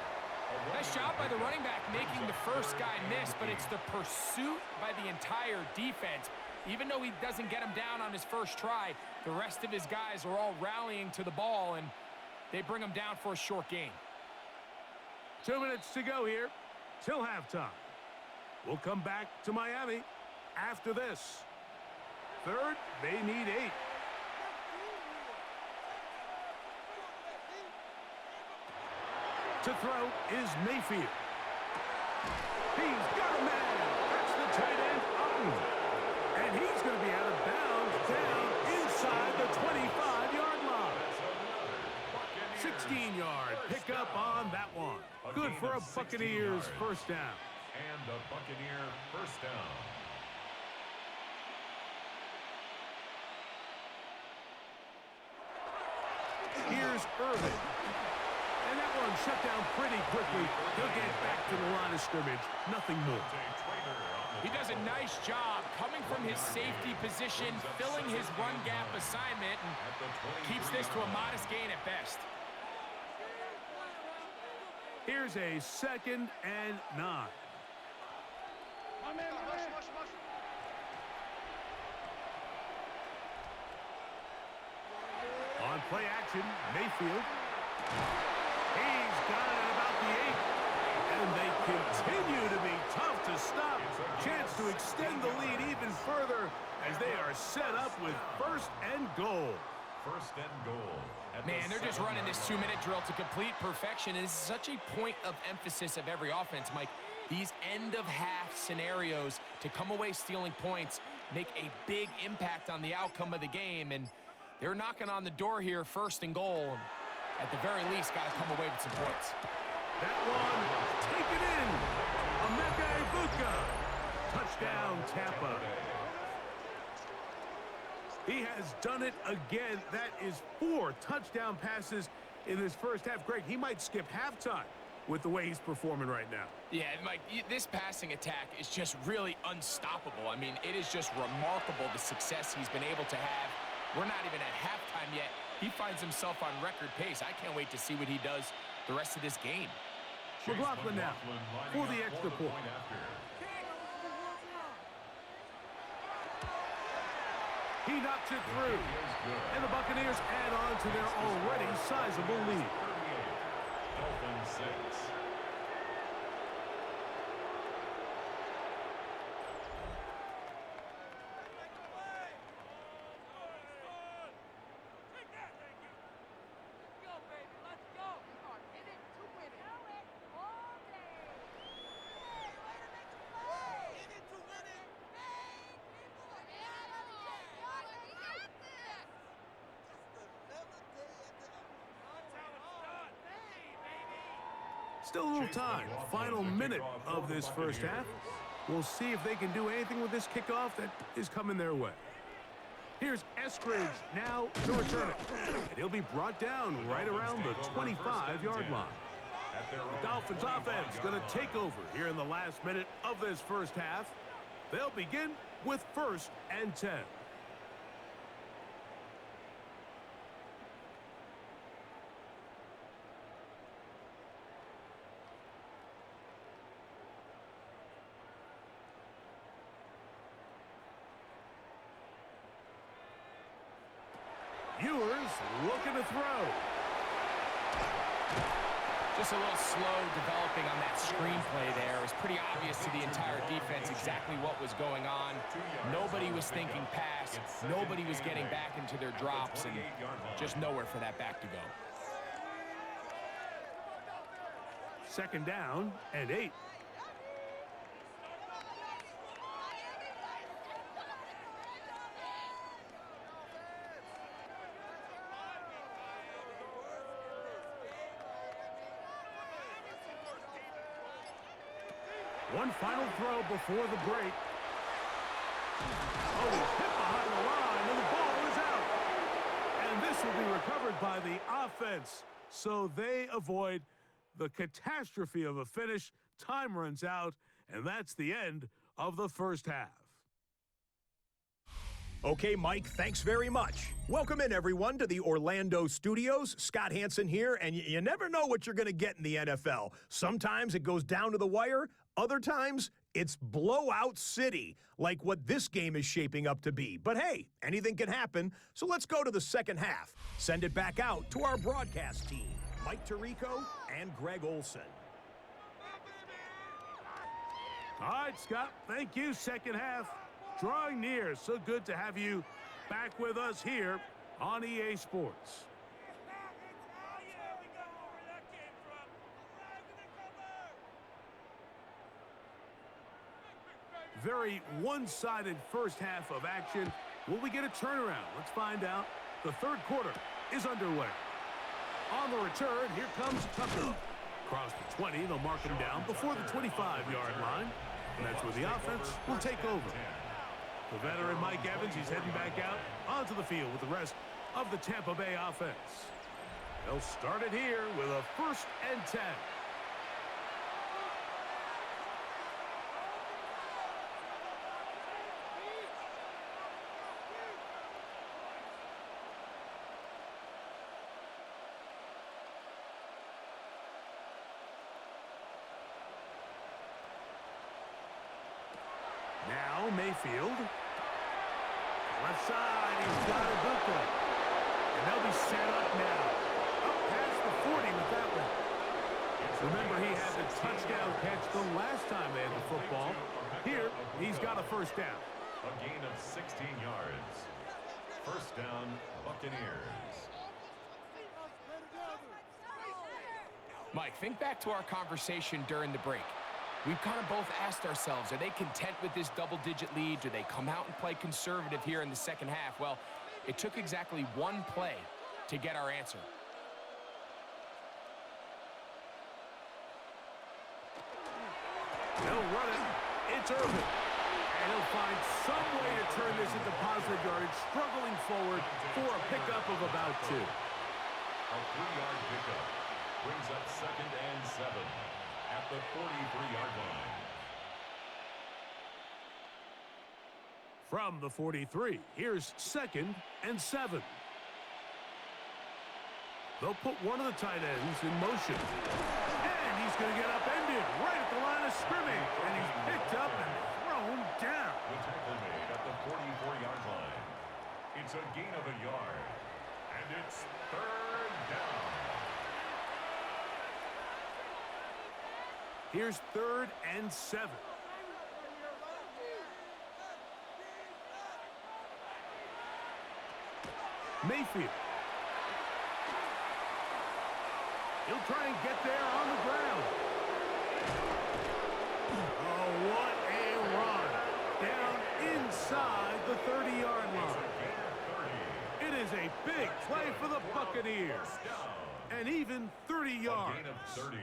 Nice job by the running back making the first guy miss, but it's the pursuit by the entire defense. Even though he doesn't get him down on his first try, the rest of his guys are all rallying to the ball, and they bring him down for a short gain. 2 minutes to go here till halftime. We'll come back to Miami after this. 3rd, they need 8. To throw is Mayfield. He's got a man. That's the tight end, Upton. And he's going to be out of bounds down inside the 25-yard line. 16-yard pickup on that one. Good for a Buccaneers first down. And a Buccaneer first down. Here's Irvin. And that one shut down pretty quickly. He'll get back to the line of scrimmage. Nothing more. He does a nice job coming from his safety position, filling his run gap assignment, and keeps this to a modest gain at best. Here's a 2nd and 9. On play action, Mayfield. He's got it at about the 8. And they continue to be tough to stop. Chance to extend the lead even further as they are set up with 1st and goal. 1st and goal. Man, they're just running this 2-minute drill to complete perfection. And this is such a point of emphasis of every offense, Mike. These end-of-half scenarios to come away stealing points make a big impact on the outcome of the game. And they're knocking on the door here, 1st and goal. At the very least, got to come away with some points. That one, take it in. Emeka Egbuka. Touchdown, Tampa. He has done it again. That is 4 touchdown passes in this first half. Greg, he might skip halftime with the way he's performing right now. Yeah, Mike, this passing attack is just really unstoppable. I mean, it is just remarkable the success he's been able to have. We're not even at halftime yet. He finds himself on record pace. I can't wait to see what he does the rest of this game. McLaughlin now for the extra point. He knocks it through. And the Buccaneers add on to their already sizable lead. Dolphins 6. Still a little time. Final minute of this first half. We'll see if they can do anything with this kickoff that is coming their way. Here's Eskridge now to return it. And he'll be brought down right around the 25-yard line. The Dolphins offense going to take over here in the last minute of this first half. They'll begin with 1st and 10. Ewers looking to throw. Just a little slow developing on that screenplay there. It was pretty obvious to the entire defense exactly what was going on. Nobody was thinking pass. Nobody was getting back into their drops, and just nowhere for that back to go. 2nd down and 8. One final throw before the break. Oh, he's hit behind the line, and the ball is out. And this will be recovered by the offense, so they avoid the catastrophe of a finish. Time runs out, and that's the end of the 1st half. Okay, Mike, thanks very much. Welcome in, everyone, to the Orlando studios. Scott Hansen here, and you never know what you're going to get in the NFL. Sometimes it goes down to the wire. Other times, it's blowout city, like what this game is shaping up to be. But hey, anything can happen, so let's go to the 2nd half. Send it back out to our broadcast team, Mike Tirico and Greg Olson. All right, Scott, thank you. 2nd half drawing near. So good to have you back with us here on EA Sports. Very one-sided 1st half of action. Will we get a turnaround? Let's find out. The 3rd quarter is underway. On the return, here comes Tucker. Across the 20, they'll mark him down before the 25-yard line. And that's where the offense will take over. The veteran Mike Evans, he's heading back out onto the field with the rest of the Tampa Bay offense. They'll start it here with a 1st and 10. Now Mayfield. Left side, he's got Ibuka. And they'll be set up now. Up past the 40 with that one. Remember, he had the touchdown catch the last time they had the football. Here, he's got a 1st down. A gain of 16 yards. 1st down, Buccaneers. Mike, think back to our conversation during the break. We've kind of both asked ourselves, are they content with this double-digit lead? Do they come out and play conservative here in the 2nd half? Well, it took exactly one play to get our answer. They'll run it. It's Irvin. And he'll find some way to turn this into positive yardage, struggling forward for a pickup of about 2. A 3-yard pickup brings up 2nd and 7 at the 43-yard line. From the 43, here's 2nd and 7. They'll put one of the tight ends in motion. And he's going to get upended right at the line of scrimmage. And he's picked up and thrown down. The tackle made at the 44-yard line. It's a gain of a yard. And it's 3rd down. Here's 3rd and 7. Mayfield. He'll try and get there on the ground. Oh, what a run. Down inside the 30-yard line. It is a big play for the Buccaneers. And even 30 yards. A gain of 30.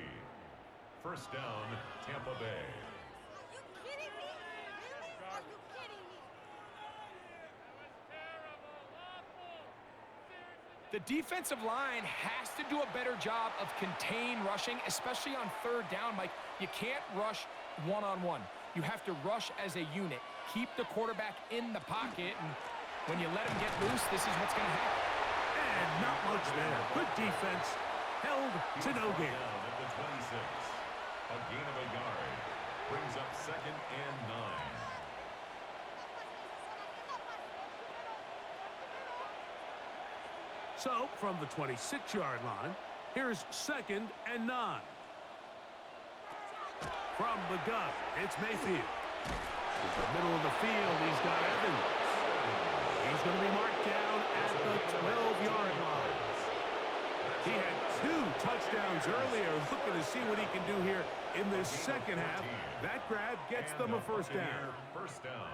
1st down, Tampa Bay. Are you kidding me? Really? Are you kidding me? The defensive line has to do a better job of contained rushing, especially on 3rd down, Mike. You can't rush one-on-one. You have to rush as a unit. keep the quarterback in the pocket, and when you let him get loose, this is what's going to happen. And not much there. Good defense. Held to no gain. Down at the 26. A gain of a yard. Brings up 2nd and 9. So, from the 26-yard line, here's 2nd and 9. From the gun, it's Mayfield. In the middle of the field, he's got Evans. He's going to be marked down at the 12-yard line. He had 2 touchdowns earlier. Looking to see what he can do here in this second half. That grab gets them a first down. First down.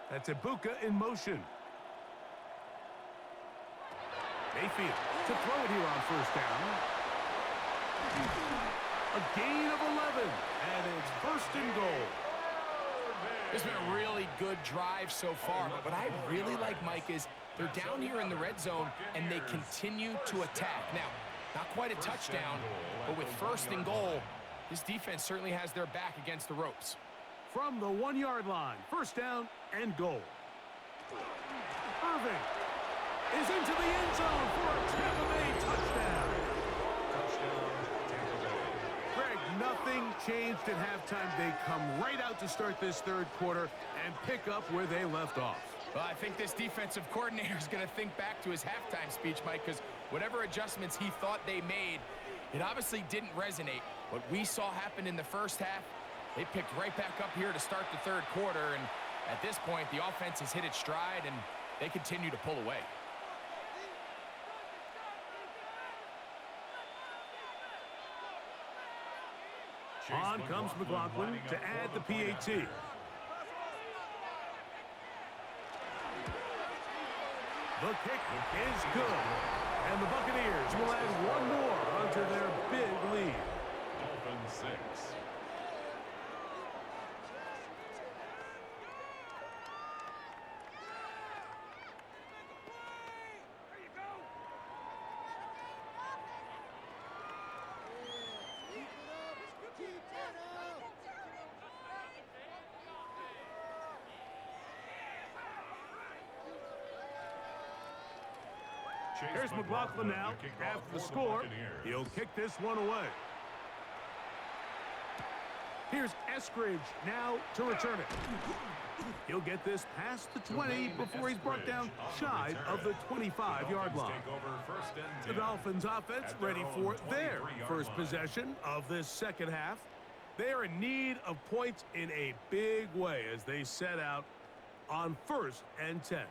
That's Ibuka in motion. Mayfield to throw it here on first down. A gain of 11, and it's first and goal. It's been a really good drive so far, but what I really like, Mike, is they're down here in the red zone, and they continue to attack. Now, not quite a touchdown, but with first and goal, this defense certainly has their back against the ropes. From the 1-yard line, first down and goal. Irving is into the end zone for a Tampa Bay touchdown. Greg, nothing changed at halftime. They come right out to start this third quarter and pick up where they left off. Well, I think this defensive coordinator is going to think back to his halftime speech, Mike, because whatever adjustments he thought they made, it obviously didn't resonate. What we saw happen in the first half, they picked right back up here to start the third quarter, and at this point, the offense has hit its stride, and they continue to pull away. On comes McLaughlin to add the PAT. The kick is good. And the Buccaneers will add one more onto their big lead. Dolphins 6. Here's McLaughlin now. After the score, he'll kick this one away. Here's Eskridge now to return it. He'll get this past the 20 before he's brought down shy of the 25-yard line. The Dolphins offense ready for their first possession of this second half. They are in need of points in a big way as they set out on 1st and 10.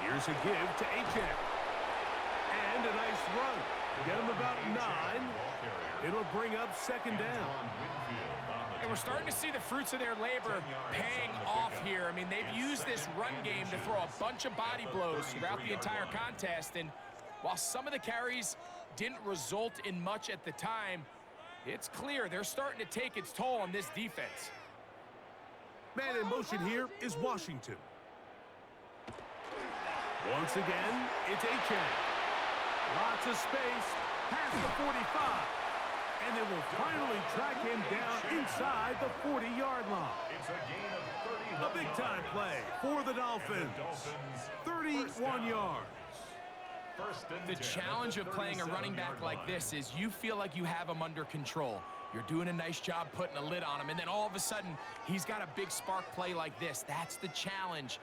Here's a give to Achane. And a nice run. Get him about 9. It'll bring up second down. And we're starting to see the fruits of their labor paying off here. I mean, they've used this run game to throw a bunch of body blows throughout the entire contest. And while some of the carries didn't result in much at the time, it's clear they're starting to take its toll on this defense. Man in motion here is Washington. Once again, it's Achane. Lots of space past the 45. And they will finally track him down inside the 40-yard line. It's a gain of 30. A big-time play for the Dolphins. 31 yards. The challenge of playing a running back like this is you feel like you have him under control. You're doing a nice job putting a lid on him, and then all of a sudden, he's got a big spark play like this. That's the challenge.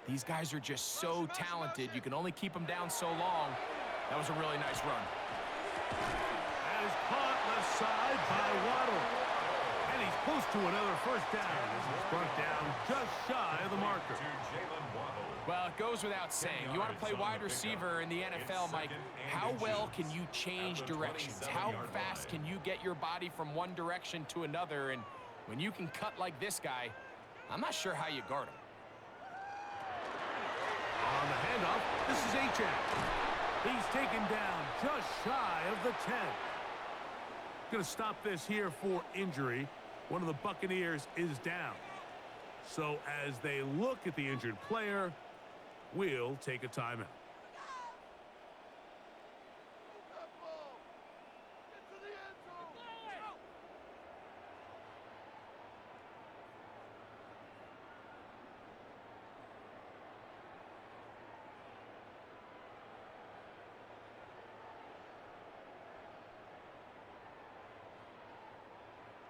These guys are just so talented. You can only keep them down so long. That was a really nice run. That is caught left side by Waddle. And he's close to another first down as he's brought down just shy of the marker. Well, it goes without saying. You want to play wide receiver in the NFL, Mike, how well can you change directions? How fast can you get your body from one direction to another? And when you can cut like this guy, I'm not sure how you guard him. On the handoff, this is Achane. He's taken down just shy of the 10. Going to stop this here for injury. One of the Buccaneers is down. So as they look at the injured player, we'll take a timeout.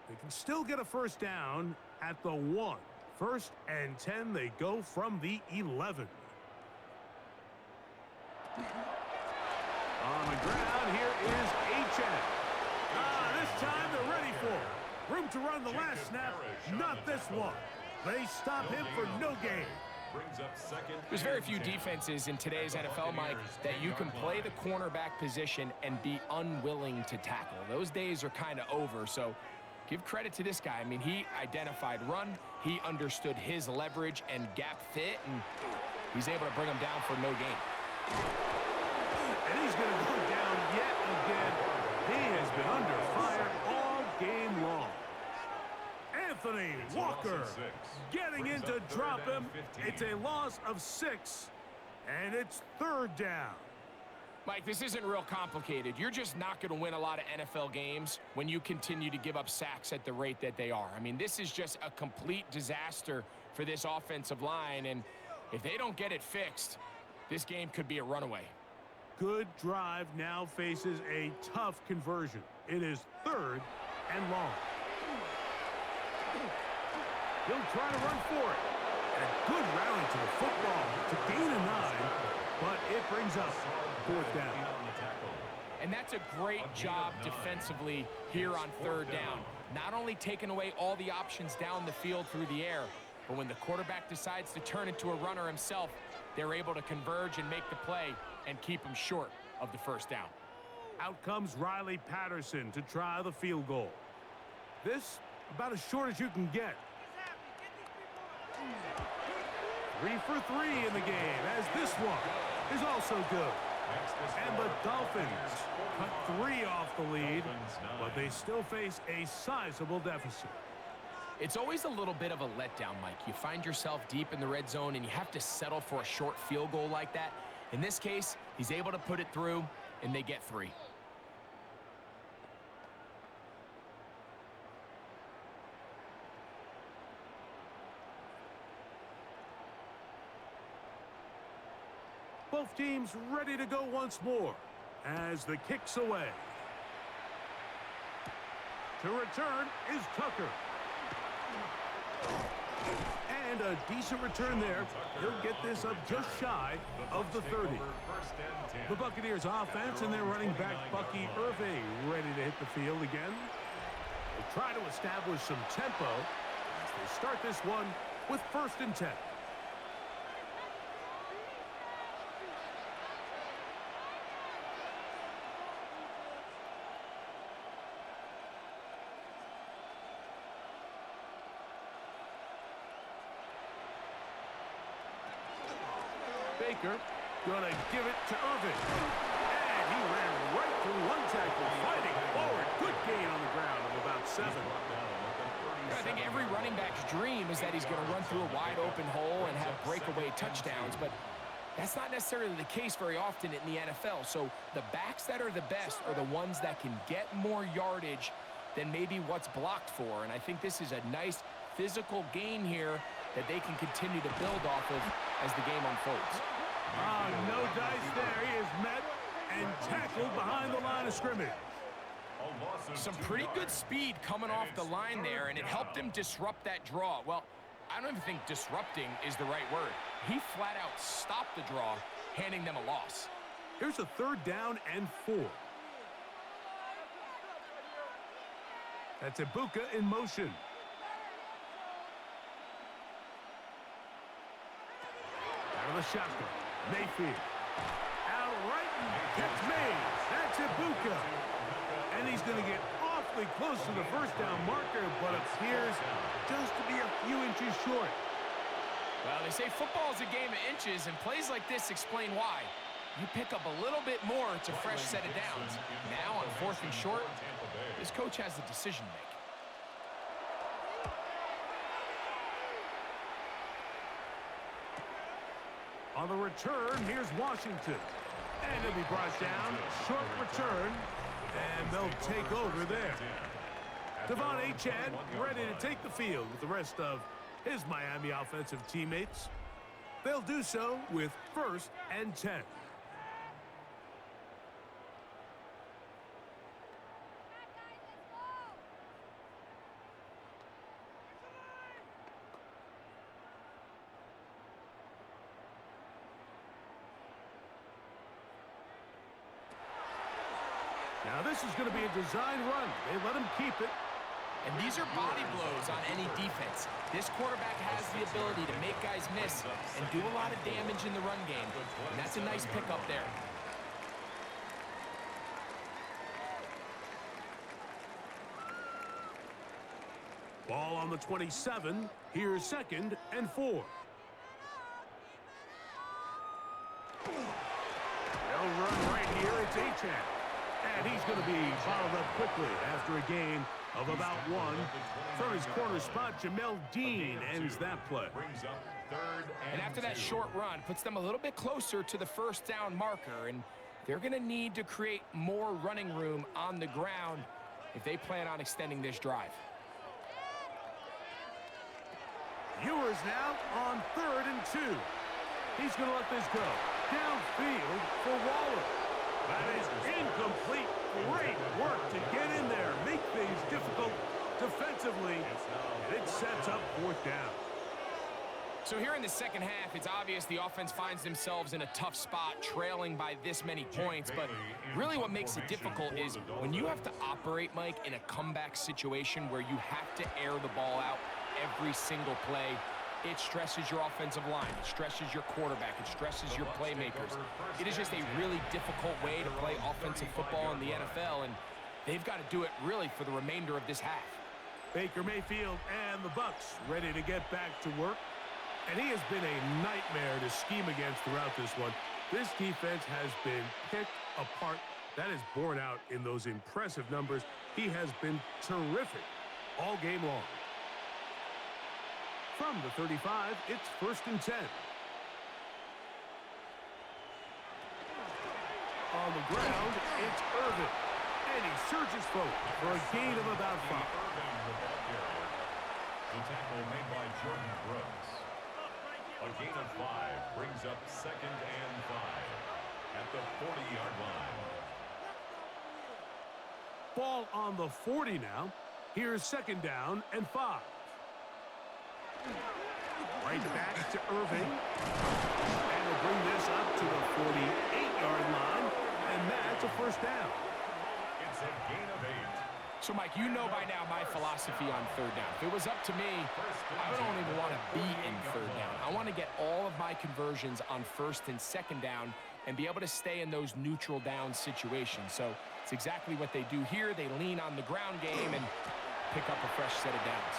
They can still get a first down at the 1. 1st and 10, they go from the 11. On the ground, here is HN. This time they're ready for it. Room to run the last snap, not this one. They stop him for no gain. There's very few defenses in today's NFL, Mike, that you can play the cornerback position and be unwilling to tackle. Those days are kind of over, so give credit to this guy. I mean, he identified run, he understood his leverage and gap fit, and he's able to bring him down for no gain. And he's going to go down yet again. He has been under fire all game long. Anthony Walker getting in to drop him. It's a loss of 6, and it's 3rd down. Mike, this isn't real complicated. You're just not going to win a lot of NFL games when you continue to give up sacks at the rate that they are. I mean, this is just a complete disaster for this offensive line, and if they don't get it fixed, this game could be a runaway. Good drive now faces a tough conversion. It is 3rd and long. He'll try to run for it. And a good rally to the football to gain a 9, but it brings up 4th down. And that's a great job defensively here on 3rd down. Not only taking away all the options down the field through the air, but when the quarterback decides to turn into a runner himself, they're able to converge and make the play and keep him short of the 1st down. Out comes Riley Patterson to try the field goal. This about as short as you can get. 3 for 3 in the game, as this one is also good. And the Dolphins cut 3 off the lead, but they still face a sizable deficit. It's always a little bit of a letdown, Mike. You find yourself deep in the red zone, and you have to settle for a short field goal like that. In this case, he's able to put it through, and they get 3. Both teams ready to go once more as the kick's away. To return is Tucker. And a decent return there. He'll get this up just shy of the 30. The Buccaneers offense and their running back Bucky Irving ready to hit the field again. They'll try to establish some tempo as they start this one with 1st and 10. Baker gonna give it to Irving. And he ran right through one tackle, fighting forward. Good gain on the ground of about 7. I think every running back's dream is that he's going to run through a wide open hole and have breakaway touchdowns, but that's not necessarily the case very often in the NFL. So the backs that are the best are the ones that can get more yardage than maybe what's blocked for. And I think this is a nice physical gain here that they can continue to build off of as the game unfolds. No dice there. He is met and tackled behind the line of scrimmage. Some pretty good speed coming off the line there, and it helped him disrupt that draw. Well, I don't even think disrupting is the right word. He flat out stopped the draw, handing them a loss. Here's a 3rd down and 4. That's Ibuka in motion. Out of the shotgun. Mayfield. Out right and catch Mays. That's Ibuka. And he's going to get awfully close to the 1st down marker, but appears just to be a few inches short. Well, they say football is a game of inches, and plays like this explain why. You pick up a little bit more, it's a fresh set of downs. Now on 4th and short, this coach has a decision to make. On the return, here's Washington. And it'll be brought down. Short return. And they'll take over there. Devon Achane ready to take the field with the rest of his Miami offensive teammates. They'll do so with 1st and 10. Now this is going to be a design run. They let him keep it. And these are body blows on any defense. This quarterback has the ability to make guys miss and do a lot of damage in the run game. And that's a nice pickup there. Ball on the 27. Here's 2nd and 4. They'll run right here. It's Achane. And he's going to be followed up quickly after a gain of about 1. From his corner spot, Jamel Dean ends that play. And after that short run, puts them a little bit closer to the 1st down marker. And they're going to need to create more running room on the ground if they plan on extending this drive. Ewers now on 3rd and 2. He's going to let this go. Downfield for Waller. That is incomplete. Great work to get in there, make things difficult defensively, and it sets up 4th down. So here in the second half, it's obvious the offense finds themselves in a tough spot, trailing by this many points. But really what makes it difficult is when you have to operate, Mike, in a comeback situation where you have to air the ball out every single play. It stresses your offensive line. It stresses your quarterback. It stresses your playmakers. It is just a really difficult way to play offensive football in the NFL, and they've got to do it really for the remainder of this half. Baker Mayfield and the Bucs ready to get back to work. And he has been a nightmare to scheme against throughout this one. This defense has been picked apart. That is borne out in those impressive numbers. He has been terrific all game long. From the 35, it's 1st and 10. On the ground, it's Irvin. And he surges forward for a gain of about 5. The tackle made by Jordan Brooks. A gain of 5 brings up 2nd and 5 at the 40-yard line. Ball on the 40 now. Here's 2nd down and 5. Right back to Irving. And he'll bring this up to the 48-yard line. And that's a 1st down. It's a gain of 8. So, Mike, you know by now my philosophy on 3rd down. If it was up to me, I don't even want to be in 3rd down. I want to get all of my conversions on 1st and 2nd down and be able to stay in those neutral down situations. So it's exactly what they do here. They lean on the ground game and pick up a fresh set of downs.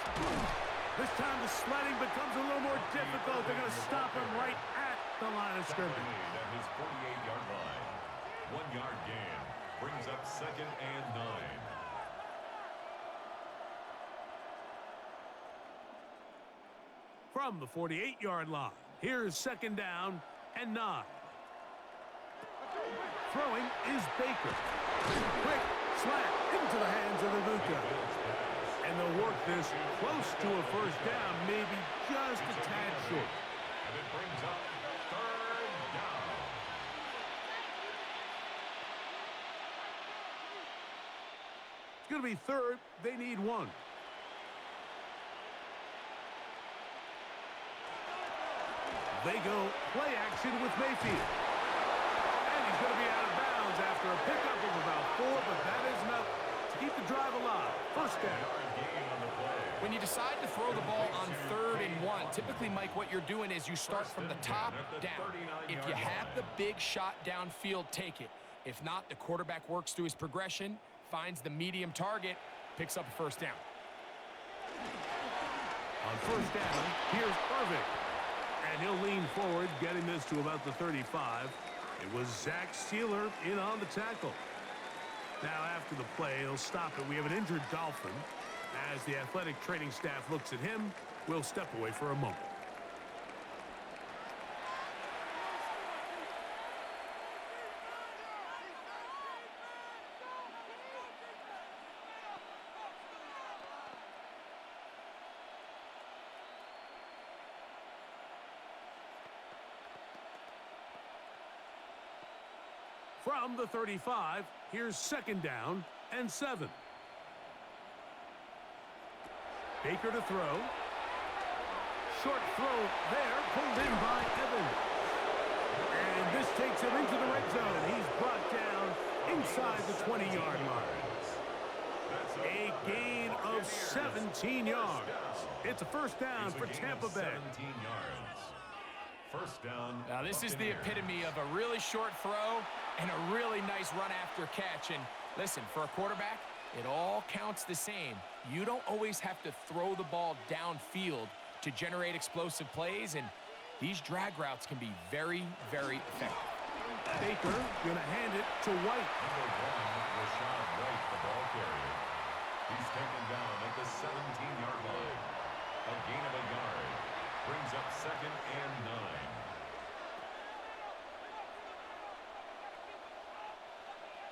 This time the sledding becomes a little more difficult. They're going to stop him right at the line of scrimmage. At his 48-yard line. 1-yard gain brings up 2nd and 9. From the 48-yard line, here's 2nd down and 9. Throwing is Baker. Quick slant into the hands of Ibuka. And they'll work this close to a 1st down, maybe just a tad short. And it brings up 3rd down. It's going to be 3rd. They need 1. They go play action with Mayfield. And he's going to be out of bounds after a pickup of about 4, but that is enough to keep the drive alive. 1st down. When you decide to throw the ball on 3rd and 1, typically, Mike, what you're doing is you start from the top down. If you have the big shot downfield, take it. If not, the quarterback works through his progression, finds the medium target, picks up a 1st down. On 1st down, here's Irving. And he'll lean forward, getting this to about the 35. It was Zach Sealer in on the tackle. Now, after the play, he'll stop it. We have an injured Dolphin. As the athletic training staff looks at him, we'll step away for a moment. From the 35, here's 2nd down and 7. Baker to throw. Short throw there, pulled in by Evans. And this takes him into the red zone. He's brought down inside the 20-yard line. A gain of 17 yards. It's a first down for Tampa Bay. 17 yards. First down. Now, this is the epitome of a really short throw and a really nice run after catch. And listen, for a quarterback, it all counts the same. You don't always have to throw the ball downfield to generate explosive plays, and these drag routes can be very, very effective. Baker going to hand it to White. Number 1, Rashad White, the ball carrier. He's taken down at the 17-yard line. A gain of a yard. Brings up 2nd and 9.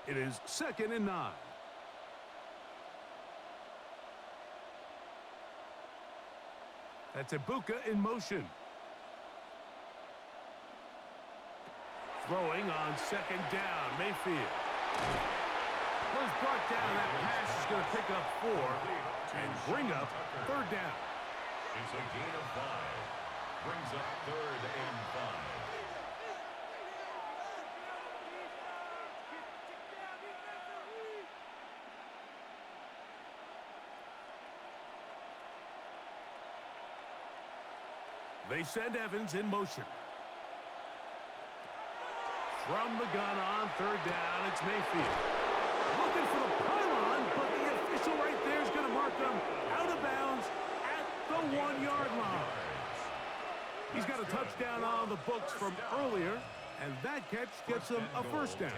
It is 2nd and 9. That's Ibuka in motion. Throwing on 2nd down, Mayfield. Was brought down. That pass is going to pick up 4 and bring up 3rd down. It's a gain of 5. Brings up 3rd and 5. They send Evans in motion. From the gun on 3rd down, it's Mayfield. Looking for the pylon, but the official right there is going to mark them out of bounds at the 1-yard line. He's got a touchdown on the books from earlier, and that catch gets him a first down.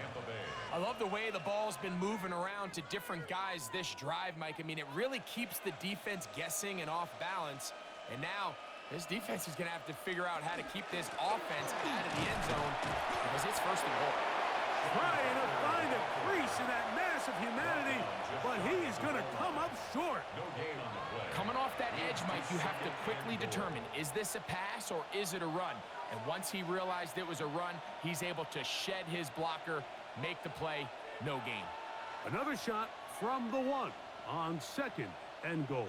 I love the way the ball's been moving around to different guys this drive, Mike. I mean, it really keeps the defense guessing and off balance. And now, this defense is going to have to figure out how to keep this offense out of the end zone because it's 1st and goal. Trying to find a crease in that mass of humanity, but he is going to come up short. No gain on the play. Coming off that edge, Mike, you have to quickly determine, is this a pass or is it a run? And once he realized it was a run, he's able to shed his blocker, make the play, no gain. Another shot from the 1 on 2nd and goal.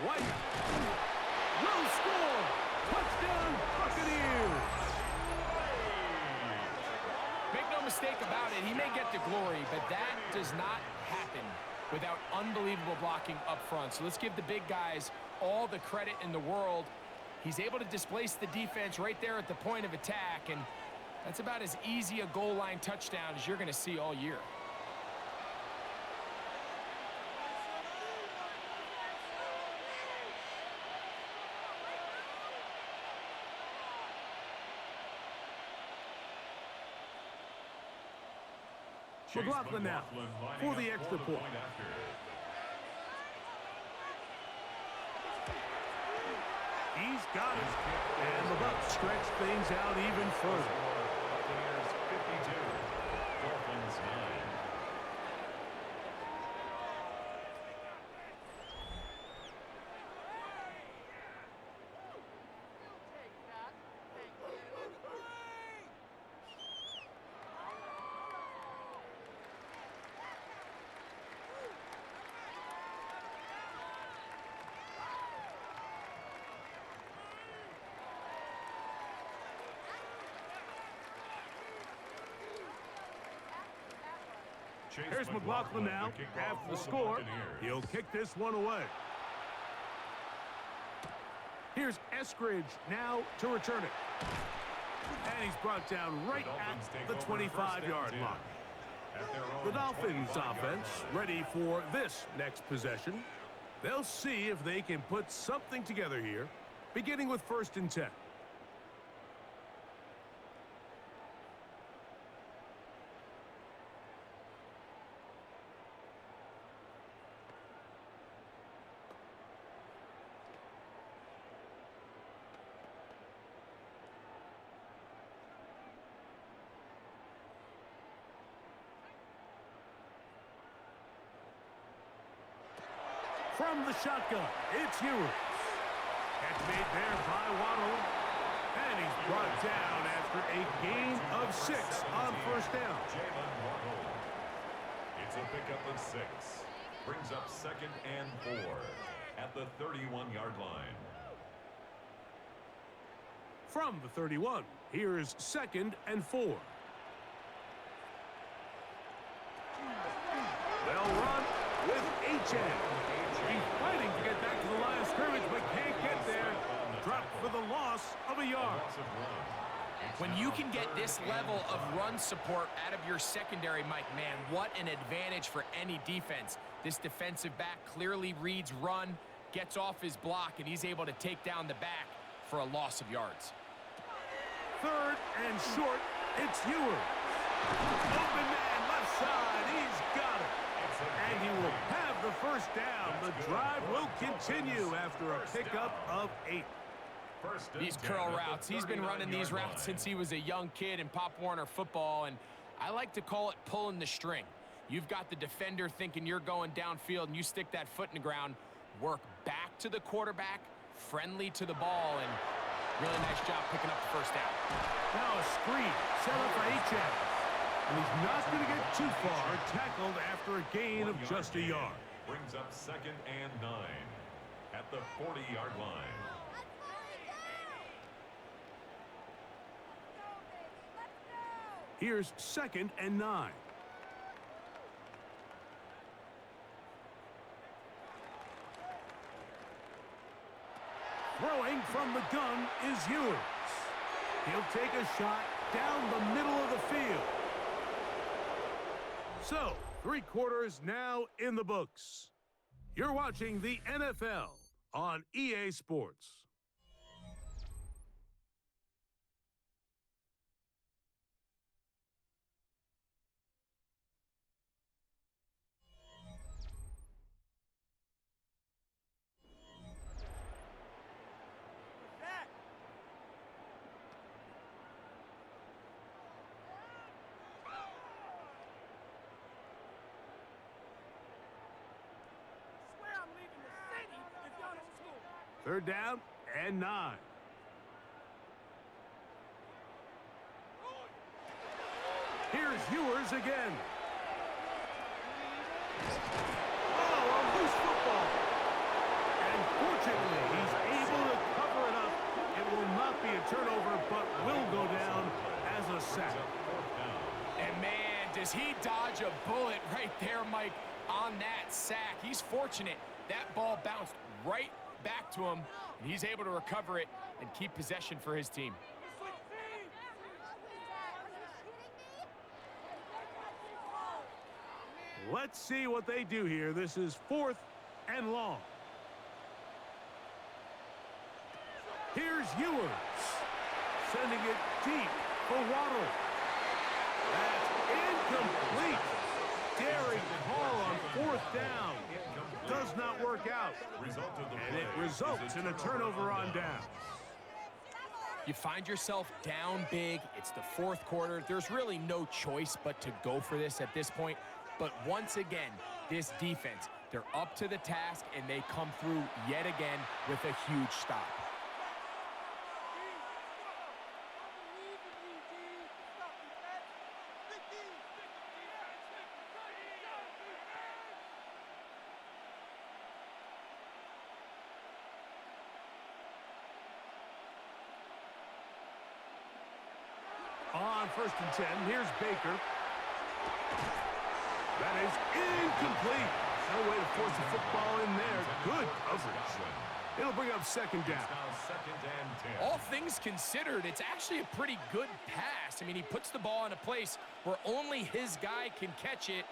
White will score. Touchdown, Buccaneers. Make no mistake about it, he may get the glory, but that does not happen without unbelievable blocking up front. So let's give the big guys all the credit in the world. He's able to displace the defense right there at the point of attack, and that's about as easy a goal line touchdown as you're going to see all year. McLaughlin now for the extra point. He's got it. And the Bucs stretch things out even further. Buccaneers 52, Dolphins 9. Here's McLaughlin now after the score. He'll kick this one away. Here's Eskridge now to return it. And he's brought down right at the 25-yard line. The Dolphins offense ready for this next possession. They'll see if they can put something together here, beginning with 1st and 10. From the shotgun, it's Ewers. Catch made there by Waddle. And he's brought down after a gain of 6 on first down. It's a pickup of 6. Brings up 2nd and 4 at the 31-yard line. From the 31, here's 2nd and 4. They'll run with H.N. He's fighting to get back to the line of scrimmage, but can't get there. Dropped for the loss of a yard. When you can get this level of run support out of your secondary, Mike, man, what an advantage for any defense. This defensive back clearly reads run, gets off his block, and he's able to take down the back for a loss of yards. 3rd and short, it's Ewers. Open man, left side, he's got it. And he will have the first down. The drive will continue after a pickup of 8. These curl routes, he's been running these routes since he was a young kid in Pop Warner football, and I like to call it pulling the string. You've got the defender thinking you're going downfield, and you stick that foot in the ground, work back to the quarterback, friendly to the ball, and really nice job picking up the first down. Now a screen set up for H.N. And he's not going to get too far, tackled after a gain of just a yard. Brings up 2nd and 9 at the 40-yard line. Here's 2nd and 9. Throwing from the gun is Ewers. He'll take a shot down the middle of the field. So, 3 quarters now in the books. You're watching the NFL on EA Sports. Third down and 9. Here's Ewers again. Oh, a loose football. And fortunately, he's able to cover it up. It will not be a turnover, but will go down as a sack. And man, does he dodge a bullet right there, Mike, on that sack. He's fortunate. That ball bounced right back to him, and he's able to recover it and keep possession for his team. Let's see what they do here. This is 4th and long. Here's Ewers, sending it deep for Waddle. That's incomplete. Daring call on 4th down. Does not work out. And it results in a turnover on down. You find yourself down big. It's the 4th quarter. There's really no choice but to go for this at this point. But once again, this defense, they're up to the task, and they come through yet again with a huge stop. On 1st and 10, here's Baker. That is incomplete. No way to force the football in there. Good coverage. It'll bring up 2nd down. All things considered, it's actually a pretty good pass. I mean, he puts the ball in a place where only his guy can catch it.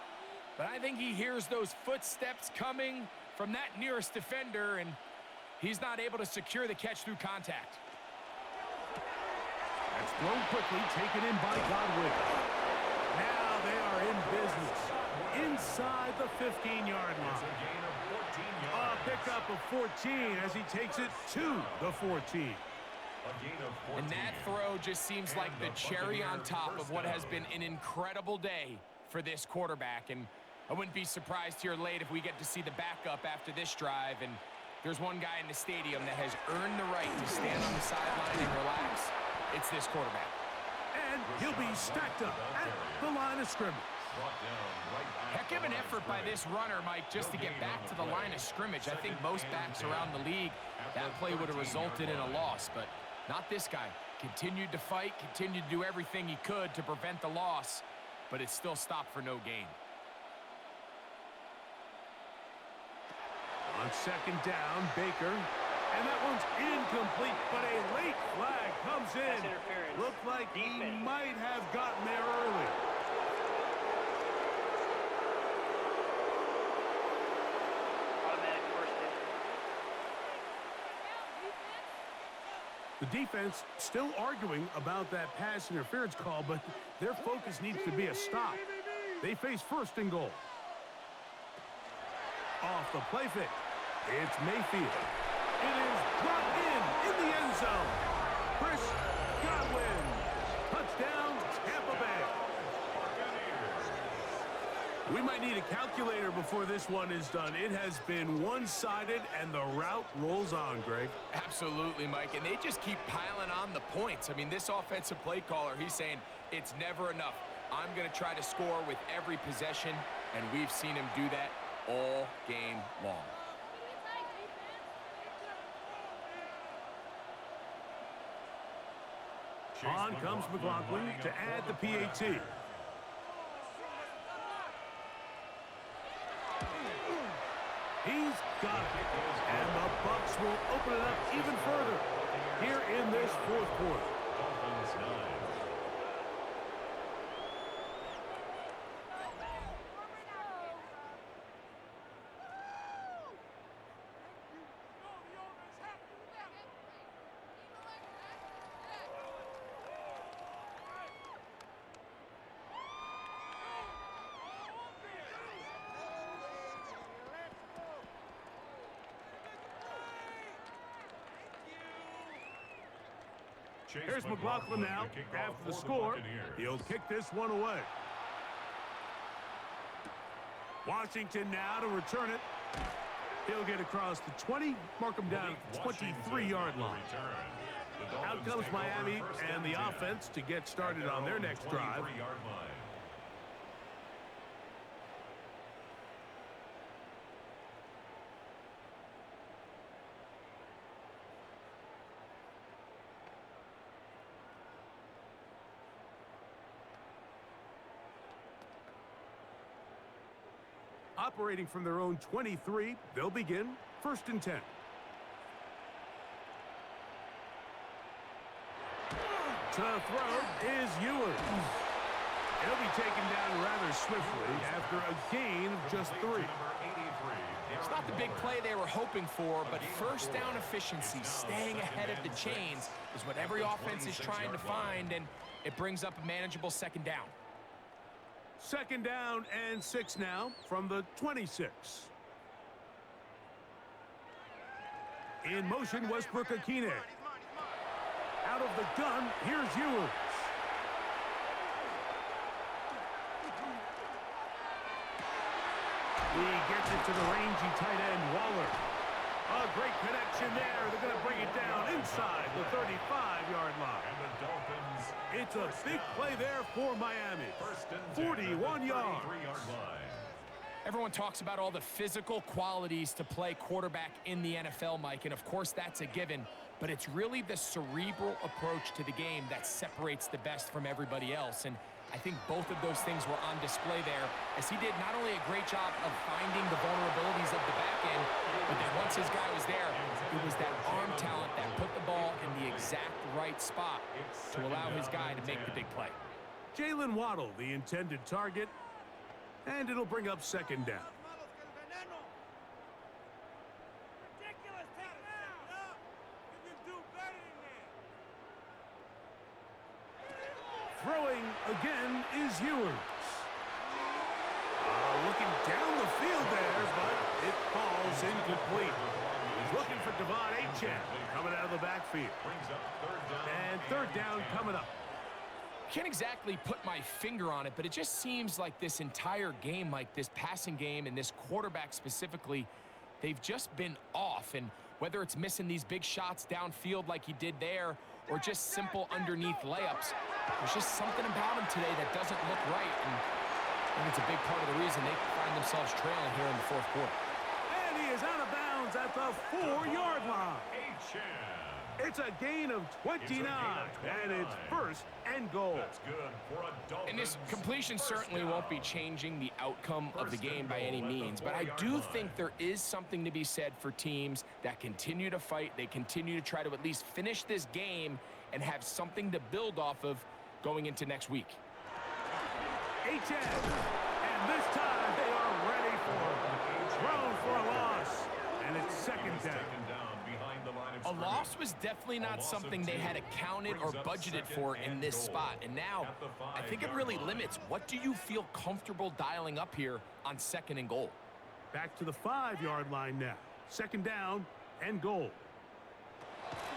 But I think he hears those footsteps coming from that nearest defender, and he's not able to secure the catch through contact. That's thrown quickly, taken in by Godwin. Now they are in business inside the 15-yard line. A pickup of 14 as he takes it to the 14. And that throw just seems like the cherry on top of what has been an incredible day for this quarterback. And I wouldn't be surprised here late if we get to see the backup after this drive. And there's one guy in the stadium that has earned the right to stand on the sideline and relax. It's this quarterback. And he'll be stacked up at the line of scrimmage. Heck of an effort by this runner, Mike, just to get back to the line of scrimmage. I think most backs around the league, that play would have resulted in a loss, but not this guy. Continued to fight, continued to do everything he could to prevent the loss, but it still stopped for no gain. On second down, Baker. And that one's incomplete, but a late flag comes in. Looked like he might have gotten there early. The defense still arguing about that pass interference call, but their focus needs to be a stop. They face first and goal. Off the play fake. It's Mayfield. It is dropped in the end zone. Chris Godwin. Touchdown, Tampa Bay. We might need a calculator before this one is done. It has been one-sided, and the route rolls on, Greg. Absolutely, Mike, and they just keep piling on the points. I mean, this offensive play caller, he's saying it's never enough. I'm going to try to score with every possession, and we've seen him do that all game long. On comes McLaughlin to add the PAT. He's got it. And the Bucs will open it up even further here in this fourth quarter. Dolphins 9. Here's McLaughlin now after the score. He'll kick this one away. Washington now to return it. He'll get across the 20, mark him down at the 23-yard line. Out comes Miami and the offense to get started on their next drive. Operating from their own 23, they'll begin first and 10. To throw is Ewers. He'll be taken down rather swiftly after a gain of just 3. It's not the big play they were hoping for, but first down efficiency, staying ahead of the chains, is what every offense is trying to find, and it brings up a manageable second down. Second down and 6 now from the 26. In motion, Westbrook-Akine. Out of the gun, here's Ewers. He gets it to the rangy tight end, Waller. A great connection there. They're going to bring it down inside the 35-yard line. And the Dolphins. It's a big play there for Miami. 41 yards. Everyone talks about all the physical qualities to play quarterback in the NFL, Mike, and of course that's a given, but it's really the cerebral approach to the game that separates the best from everybody else, and I think both of those things were on display there, as he did not only a great job of finding the vulnerabilities of the back end, but then once his guy was there, it was that arm talent that put the ball in the exact right spot to allow his guy to make the big play. Jalen Waddle, the intended target, and it'll bring up second down. Throwing again is Ewers. Looking down the field there, but it falls incomplete. He's looking for Devon Achane coming out of the backfield. And third down coming up. Can't exactly put my finger on it, but it just seems like this entire game, like this passing game and this quarterback specifically, they've just been off. And whether it's missing these big shots downfield like he did there or just simple underneath layups, there's just something about him today that doesn't look right. And I think it's a big part of the reason they find themselves trailing here in the fourth quarter. And he is out of bounds at the 4-yard line. It's a gain of 29, and it's first and goal. That's good for a Dolphins. And this completion certainly won't be changing the outcome of the game by any means, but I do think there is something to be said for teams that continue to fight. They continue to try to at least finish this game and have something to build off of going into next week. HN, and this time they are ready for it. Thrown for a loss, and it's second down. A loss was definitely not something they had accounted or budgeted for in this spot. And now, I think it really limits what do you feel comfortable dialing up here on second and goal. Back to the 5-yard line now. Second down and goal.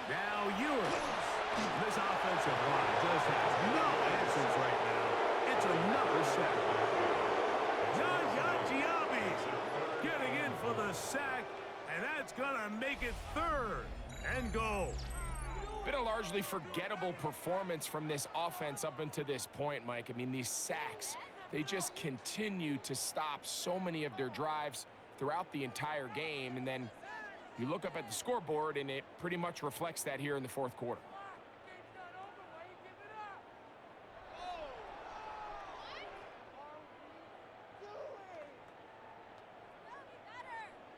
Now Ewers. This offensive line just has no answers right now. It's another sack. Giambi getting in for the sack, and that's going to make it third and goal. Been a largely forgettable performance from this offense up until this point, Mike. I mean, these sacks, they just continue to stop so many of their drives throughout the entire game. And then you look up at the scoreboard, and it pretty much reflects that here in the fourth quarter.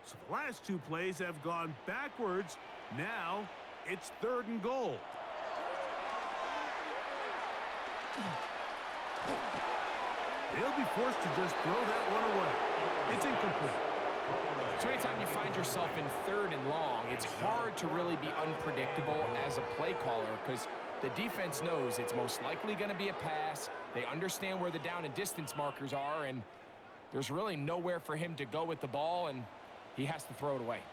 So the last two plays have gone backwards. Now it's third and goal. They'll be forced to just throw that one away. It's incomplete. So anytime you find yourself in third and long, it's hard to really be unpredictable as a play caller because the defense knows it's most likely going to be a pass. They understand where the down and distance markers are, and there's really nowhere for him to go with the ball, and he has to throw it away.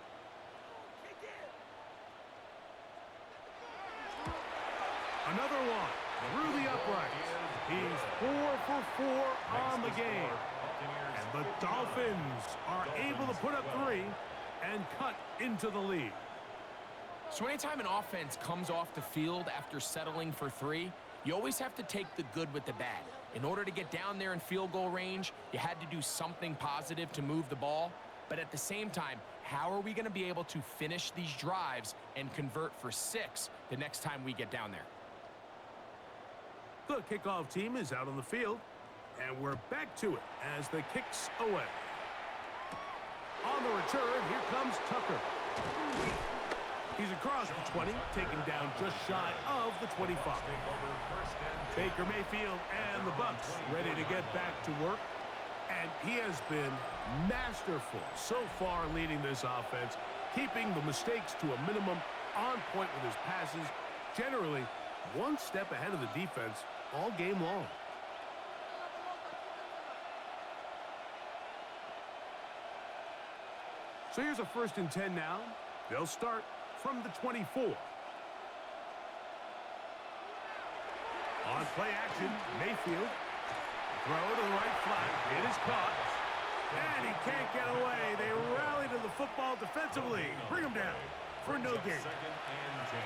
Another one through the uprights. He's 4 for 4 on the game. And the Dolphins are able to put up 3 and cut into the lead. So anytime an offense comes off the field after settling for 3, you always have to take the good with the bad. In order to get down there in field goal range, you had to do something positive to move the ball. But at the same time, how are we going to be able to finish these drives and convert for 6 the next time we get down there? The kickoff team is out on the field, and we're back to it as the kick's away. On the return, here comes Tucker. He's across the 20, taken down just shy of the 25. Baker Mayfield and the Bucs ready to get back to work. And he has been masterful so far leading this offense, keeping the mistakes to a minimum, on point with his passes, generally one step ahead of the defense all game long. So here's a 1st and 10 now. They'll start from the 24. On play action, Mayfield. Throw to the right flat. It is caught. And he can't get away. They rally to the football defensively. Bring him down for no gain. Second and 10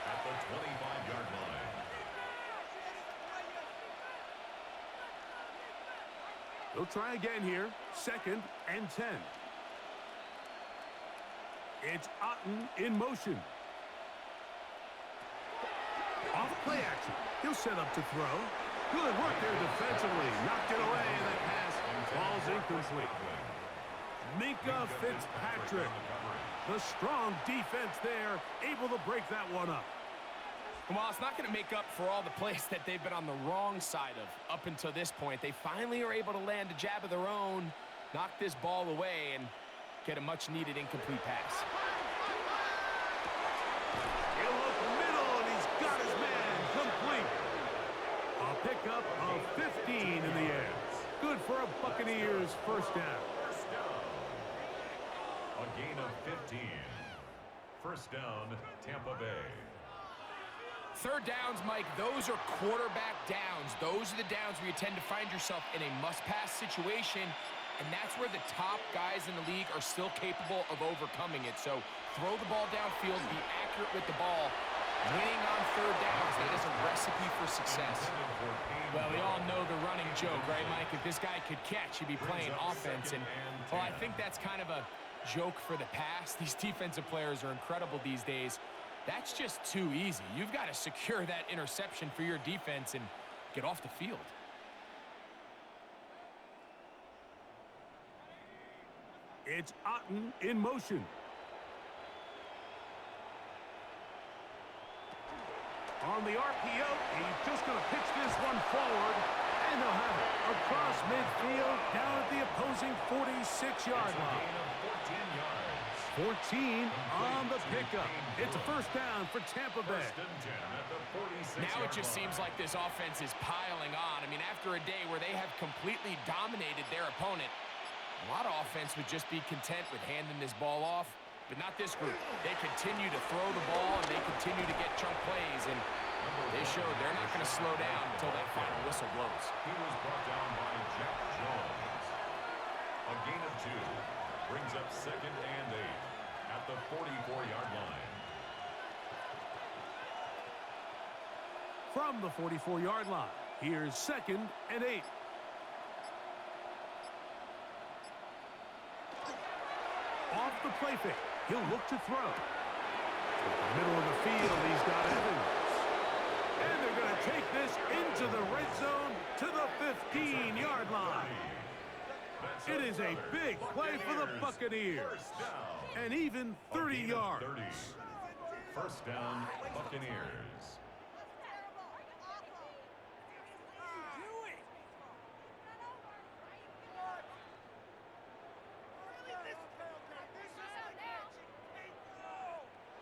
at the 25-yard line. They'll try again here. 2nd and 10. It's Otten in motion. Off play action. He'll set up to throw. Good work there defensively. Knocked it away. That pass falls incomplete. Minka Fitzpatrick. The strong defense there, able to break that one up. Well, it's not going to make up for all the plays that they've been on the wrong side of up until this point. They finally are able to land a jab of their own, knock this ball away, and get a much-needed incomplete pass. He'll look middle, and he's got his man complete. A pickup of 15 in the air. Good for a Buccaneers first down. A gain of 15. First down, Tampa Bay. Third downs, Mike, those are quarterback downs. Those are the downs where you tend to find yourself in a must-pass situation, and that's where the top guys in the league are still capable of overcoming it. So throw the ball downfield, be accurate with the ball. Winning on third downs, that is a recipe for success. Well, we all know the running joke, right, Mike? If this guy could catch, he'd be playing offense. And, well, I think that's kind of a joke for the past. These defensive players are incredible these days. That's just too easy. You've got to secure that interception for your defense and get off the field. It's Otten in motion. On the RPO, he's just going to pitch this one forward, and they'll have it across midfield down at the opposing 46-yard line. 14 on the pickup. It's a first down for Tampa Bay. Now it just seems like this offense is piling on. I mean, after a day where they have completely dominated their opponent, a lot of offense would just be content with handing this ball off, but not this group. They continue to throw the ball, and they continue to get chunk plays, and they showed they're not going to slow down until that final whistle blows. He was brought down by Jack Jones. A gain of 2 brings up 2nd and 8 at the 44-yard line. From the 44-yard line, here's 2nd and 8. Off the play fake, he'll look to throw. To the middle of the field, he's got Evans. And they're going to take this into the red zone to the 15-yard line. It is a big play for the Buccaneers. And even 30 yards. First down, Buccaneers.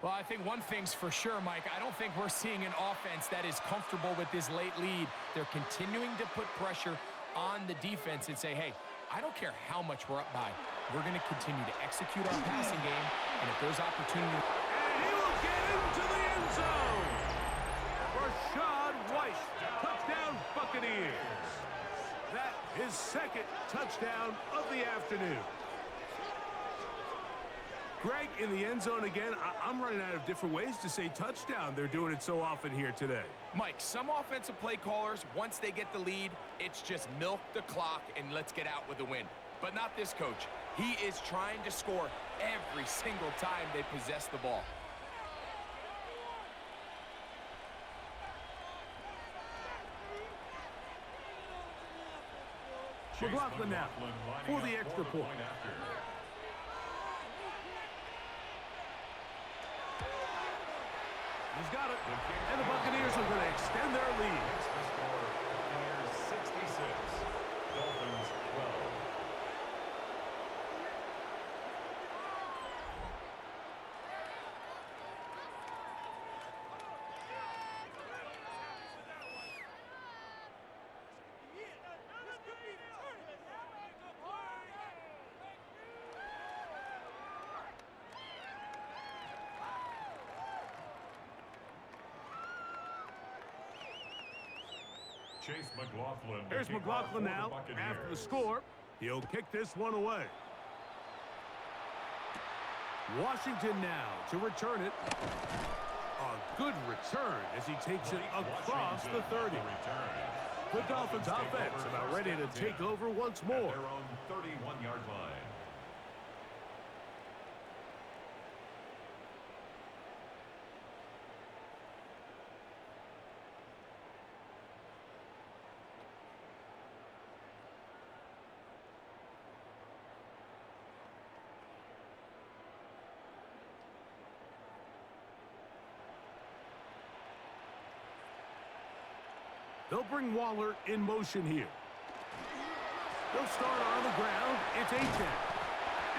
Well, I think one thing's for sure, Mike. I don't think we're seeing an offense that is comfortable with this late lead. They're continuing to put pressure on the defense and say, hey, I don't care how much we're up by. We're going to continue to execute our passing game, and if there's opportunity... And he will get into the end zone. Rashad White, touchdown Buccaneers. That is 2nd touchdown of the afternoon. Greg, in the end zone again, I'm running out of different ways to say touchdown. They're doing it so often here today. Mike, some offensive play callers, once they get the lead, it's just milk the clock and let's get out with a win. But not this coach. He is trying to score every single time they possess the ball. McLaughlin now for the extra point. He's got it. And the Buccaneers are going to extend their lead. Buccaneers 66, Dolphins 12. Chase McLaughlin. Here's McLaughlin now after the score. He'll kick this one away. Washington now to return it. A good return as he takes it across the 30. The Dolphins offense about ready to take over once more. At their own 31-yard line. They'll bring Waller in motion here. They'll start on the ground. It's A-10.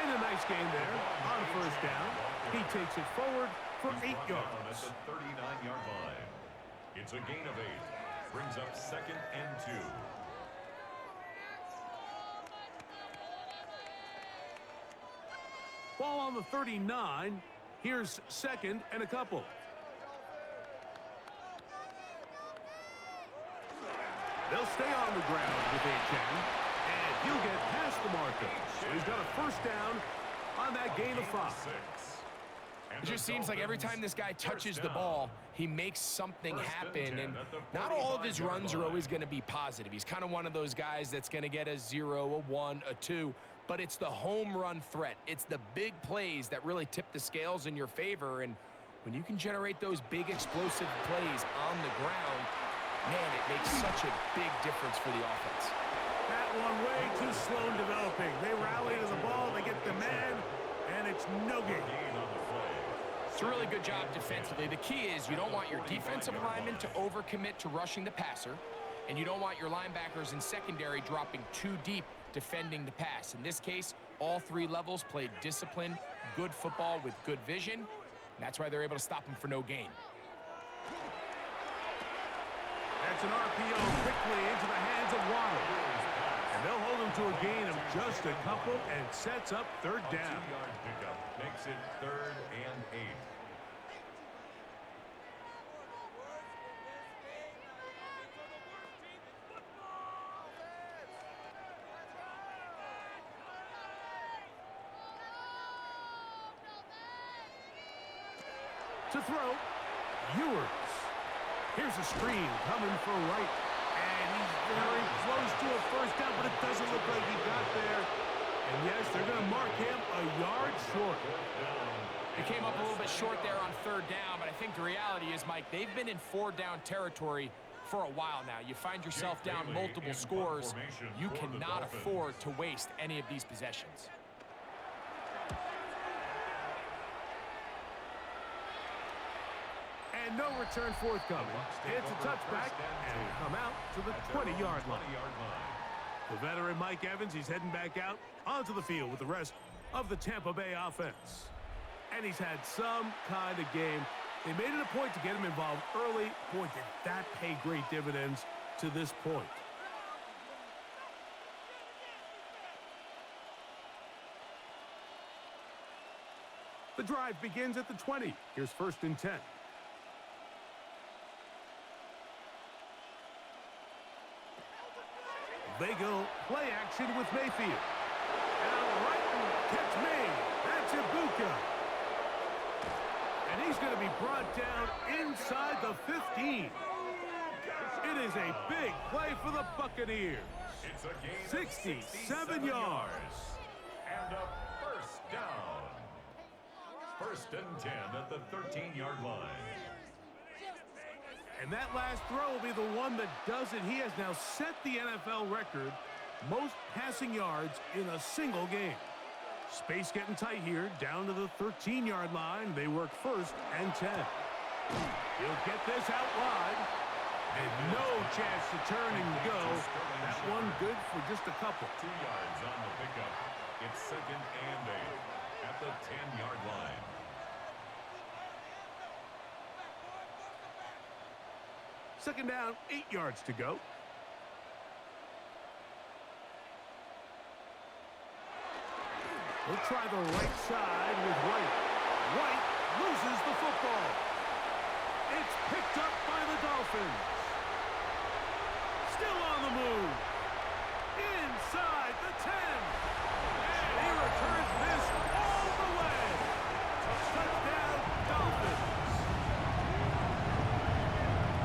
And a nice game there on first down. He takes it forward for 8 yards. At the 39-yard line. It's a gain of 8. Brings up 2nd and 2. Ball on the 39. Here's 2nd and a couple. They'll stay on the ground with a 10, and he'll get past the marker. So he's got a first down on that gain of 5. It just seems like every time this guy touches the ball, he makes something happen, and not all of his runs are always going to be positive. He's kind of one of those guys that's going to get a 0, a 1, a 2, but it's the home run threat. It's the big plays that really tip the scales in your favor, and when you can generate those big explosive plays on the ground, man, it makes such a big difference for the offense. That one way too slow in developing. They rally to the ball, they get the man, and it's no gain. It's a really good job defensively. The key is you don't want your defensive linemen to overcommit to rushing the passer, and you don't want your linebackers in secondary dropping too deep defending the pass. In this case, all 3 levels played disciplined, good football with good vision, and that's why they're able to stop him for no gain. That's an RPO quickly into the hands of Waddle. And they'll hold him to a gain of just a couple and sets up third down. A 2-yard pickup makes it 3rd and 8. To throw, Ewers. Here's a screen coming for Wright. And he's very close to a first down, but it doesn't look like he got there. And yes, they're going to mark him a yard short. He came up a little bit short there on 3rd down, but I think the reality is, Mike, they've been in 4-down territory for a while now. You find yourself down multiple scores. You cannot afford to waste any of these possessions. And no return forthcoming. It's a touchback, and will come out to the 20-yard line. The veteran Mike Evans, he's heading back out onto the field with the rest of the Tampa Bay offense. And he's had some kind of game. They made it a point to get him involved early. Boy, did that pay great dividends to this point. The drive begins at the 20. Here's 1st and 10. They go play action with Mayfield. And right catch me. That's Ibuka. And he's going to be brought down inside the 15. It is a big play for the Buccaneers. It's a gain of 67 yards. And a first down. 1st and 10 at the 13-yard line. And that last throw will be the one that does it. He has now set the NFL record, most passing yards in a single game. Space getting tight here, down to the 13-yard line. They work 1st and 10. He'll get this out wide. And no chance to turn and go. That one good for just a couple. 2 yards on the pickup. It's 2nd and 8 at the 10-yard line. Second down, 8 yards to go. We'll try the right side with White. White loses the football. It's picked up by the Dolphins. Still on the move. Inside the 10. And he returns this all the way. Touchdown, Dolphins.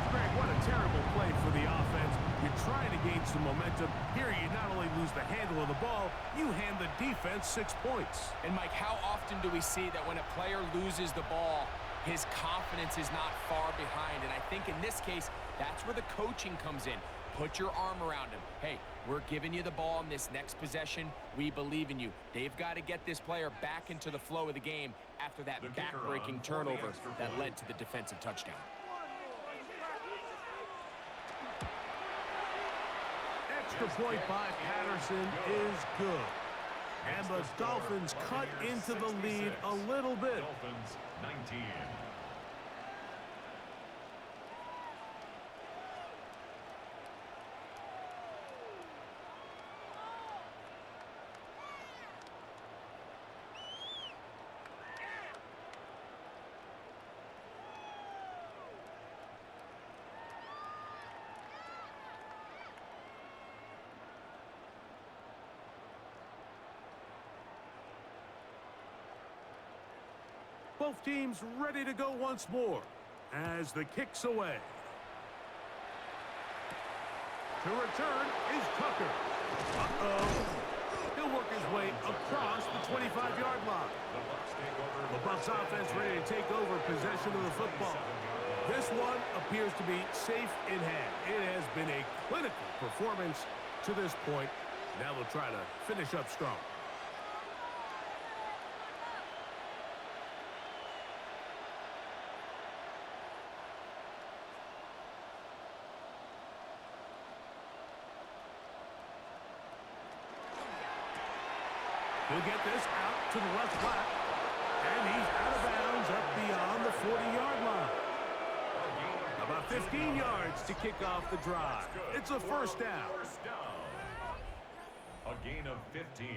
Greg, what a terrible play for the offense. You're trying to gain some momentum. Here you not only lose the handle of the ball, you hand the defense 6 points. And Mike, how often do we see that when a player loses the ball, his confidence is not far behind? And I think in this case, that's where the coaching comes in. Put your arm around him. Hey, we're giving you the ball in this next possession. We believe in you. They've got to get this player back into the flow of the game after that back-breaking turnover that led to the defensive touchdown. Extra point by Patterson is good. And the Dolphins cut into the lead a little bit. Dolphins 19. Both teams ready to go once more as the kick's away. To return is Tucker. He'll work his way across the 25-yard line. The Bucs offense ready to take over possession of the football. This one appears to be safe in hand. It has been a clinical performance to this point. Now they'll try to finish up strong. He'll get this out to the left flat. And he's out of bounds up beyond the 40-yard line. About 15 yards to kick off the drive. It's a first down. A gain of 15.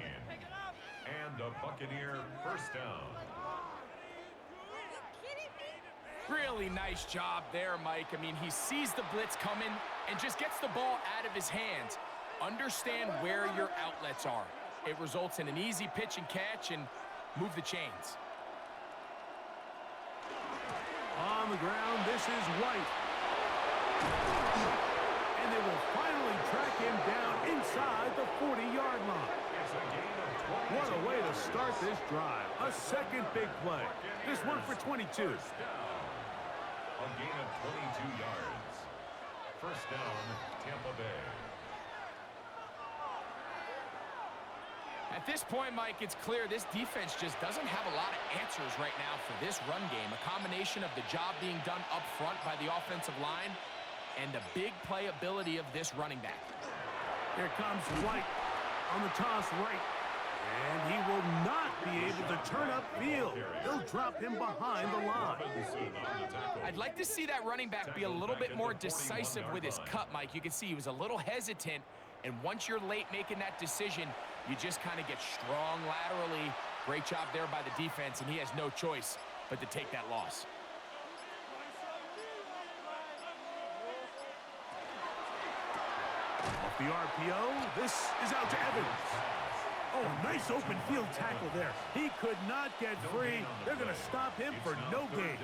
And a Buccaneer first down. Are you kidding me? Really nice job there, Mike. I mean, he sees the blitz coming and just gets the ball out of his hands. Understand where your outlets are. It results in an easy pitch and catch and move the chains. On the ground, this is White. And they will finally track him down inside the 40-yard line. What a way to start this drive. A second big play. This one for 22. A gain of 22 yards. First down, Tampa Bay. At this point, Mike, it's clear this defense just doesn't have a lot of answers right now for this run game. A combination of the job being done up front by the offensive line and the big playability of this running back. Here comes White on the toss right. And he will not be able to turn upfield. They'll drop him behind the line. I'd like to see that running back be a little bit more decisive with his cut, Mike. You can see he was a little hesitant. And once you're late making that decision, you just kind of get strong laterally. Great job there by the defense, and he has no choice but to take that loss. Off the RPO, this is out to Evans. Oh, nice open field tackle there. He could not get free. They're going to stop him for no gain.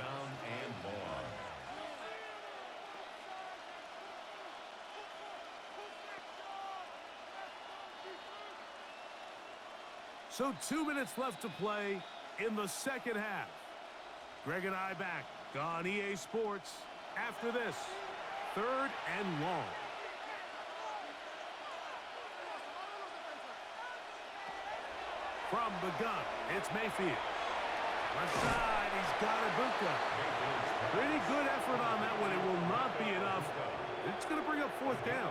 So 2 minutes left to play in the second half. Greg and I back on EA Sports after this. 3rd and long. From the gun, it's Mayfield. Left side, he's got Ibuka. Pretty good effort on that one. It will not be enough. It's going to bring up 4th down.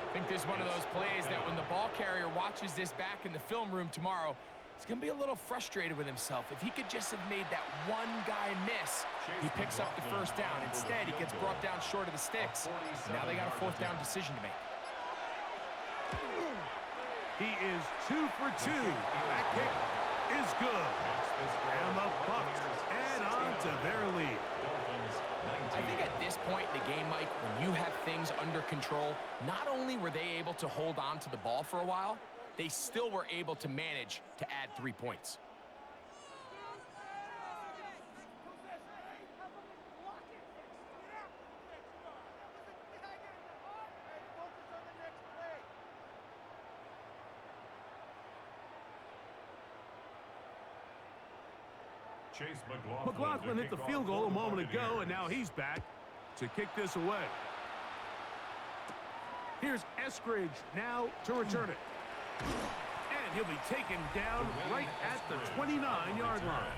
I think this is one of those plays that when the ball carrier watches this back in the film room tomorrow, he's going to be a little frustrated with himself. If he could just have made that one guy miss, he picks up the first down. Instead, he gets brought down short of the sticks. Now they got a 4th down decision to make. He is 2 for 2. That kick is good. And the Bucs add on to their lead. I think at this point in the game, Mike, when you have things under control, not only were they able to hold on to the ball for a while, they still were able to manage to add 3 points. McLaughlin hit the field goal a moment ago, and now he's back to kick this away. Here's Eskridge now to return it. And he'll be taken down right at the 29-yard line.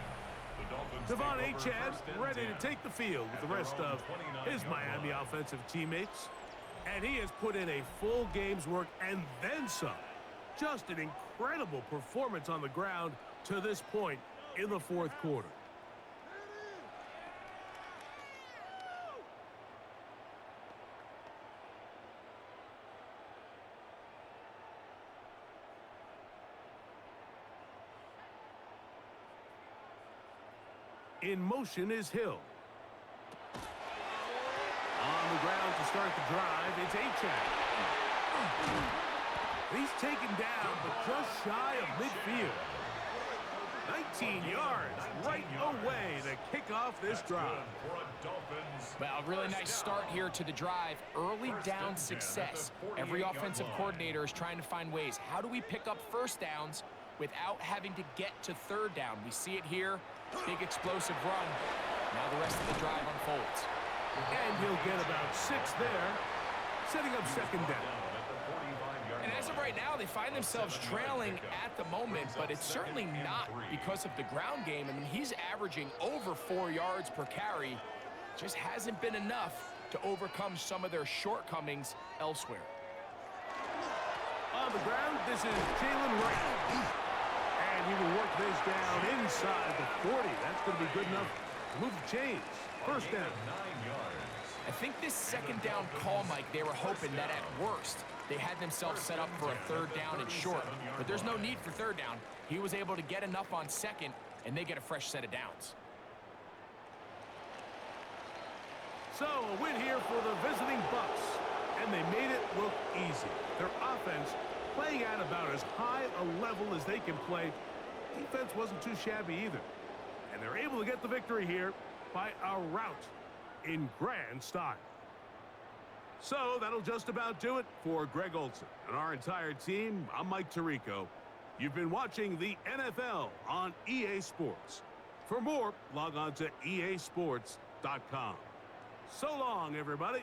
Devon Achad ready to take the field with the rest of his Miami offensive teammates. And he has put in a full game's work and then some. Just an incredible performance on the ground to this point in the 4th quarter. In motion is Hill. On the ground to start the drive, it's Achad. He's taken down, but just shy of midfield. 19 yards right away to kick off this drive. Well, a really nice start here to the drive. Early down success. Every offensive coordinator is trying to find ways. How do we pick up first downs without having to get to third down? We see it here. Big explosive run. Now the rest of the drive unfolds. And he'll get about 6 there, setting up second down. And as of right now, they find themselves trailing at the moment, but it's certainly not because of the ground game. I mean, he's averaging over 4 yards per carry. Just hasn't been enough to overcome some of their shortcomings elsewhere. On the ground, this is Jalen Wright. And he will work this down inside the 40. That's going to be good enough to move the chains. First down. I think this second down call, Mike, they were hoping that at worst they had themselves set up for a third down and short. But there's no need for third down. He was able to get enough on second, and they get a fresh set of downs. So a win here for the visiting Bucs, and they made it look easy. Their offense playing at about as high a level as they can play. Defense wasn't too shabby either. And they're able to get the victory here by a rout in grand style. So that'll just about do it for Greg Olsen and our entire team. I'm Mike Tirico. You've been watching the NFL on EA Sports. For more, log on to easports.com. So long, everybody.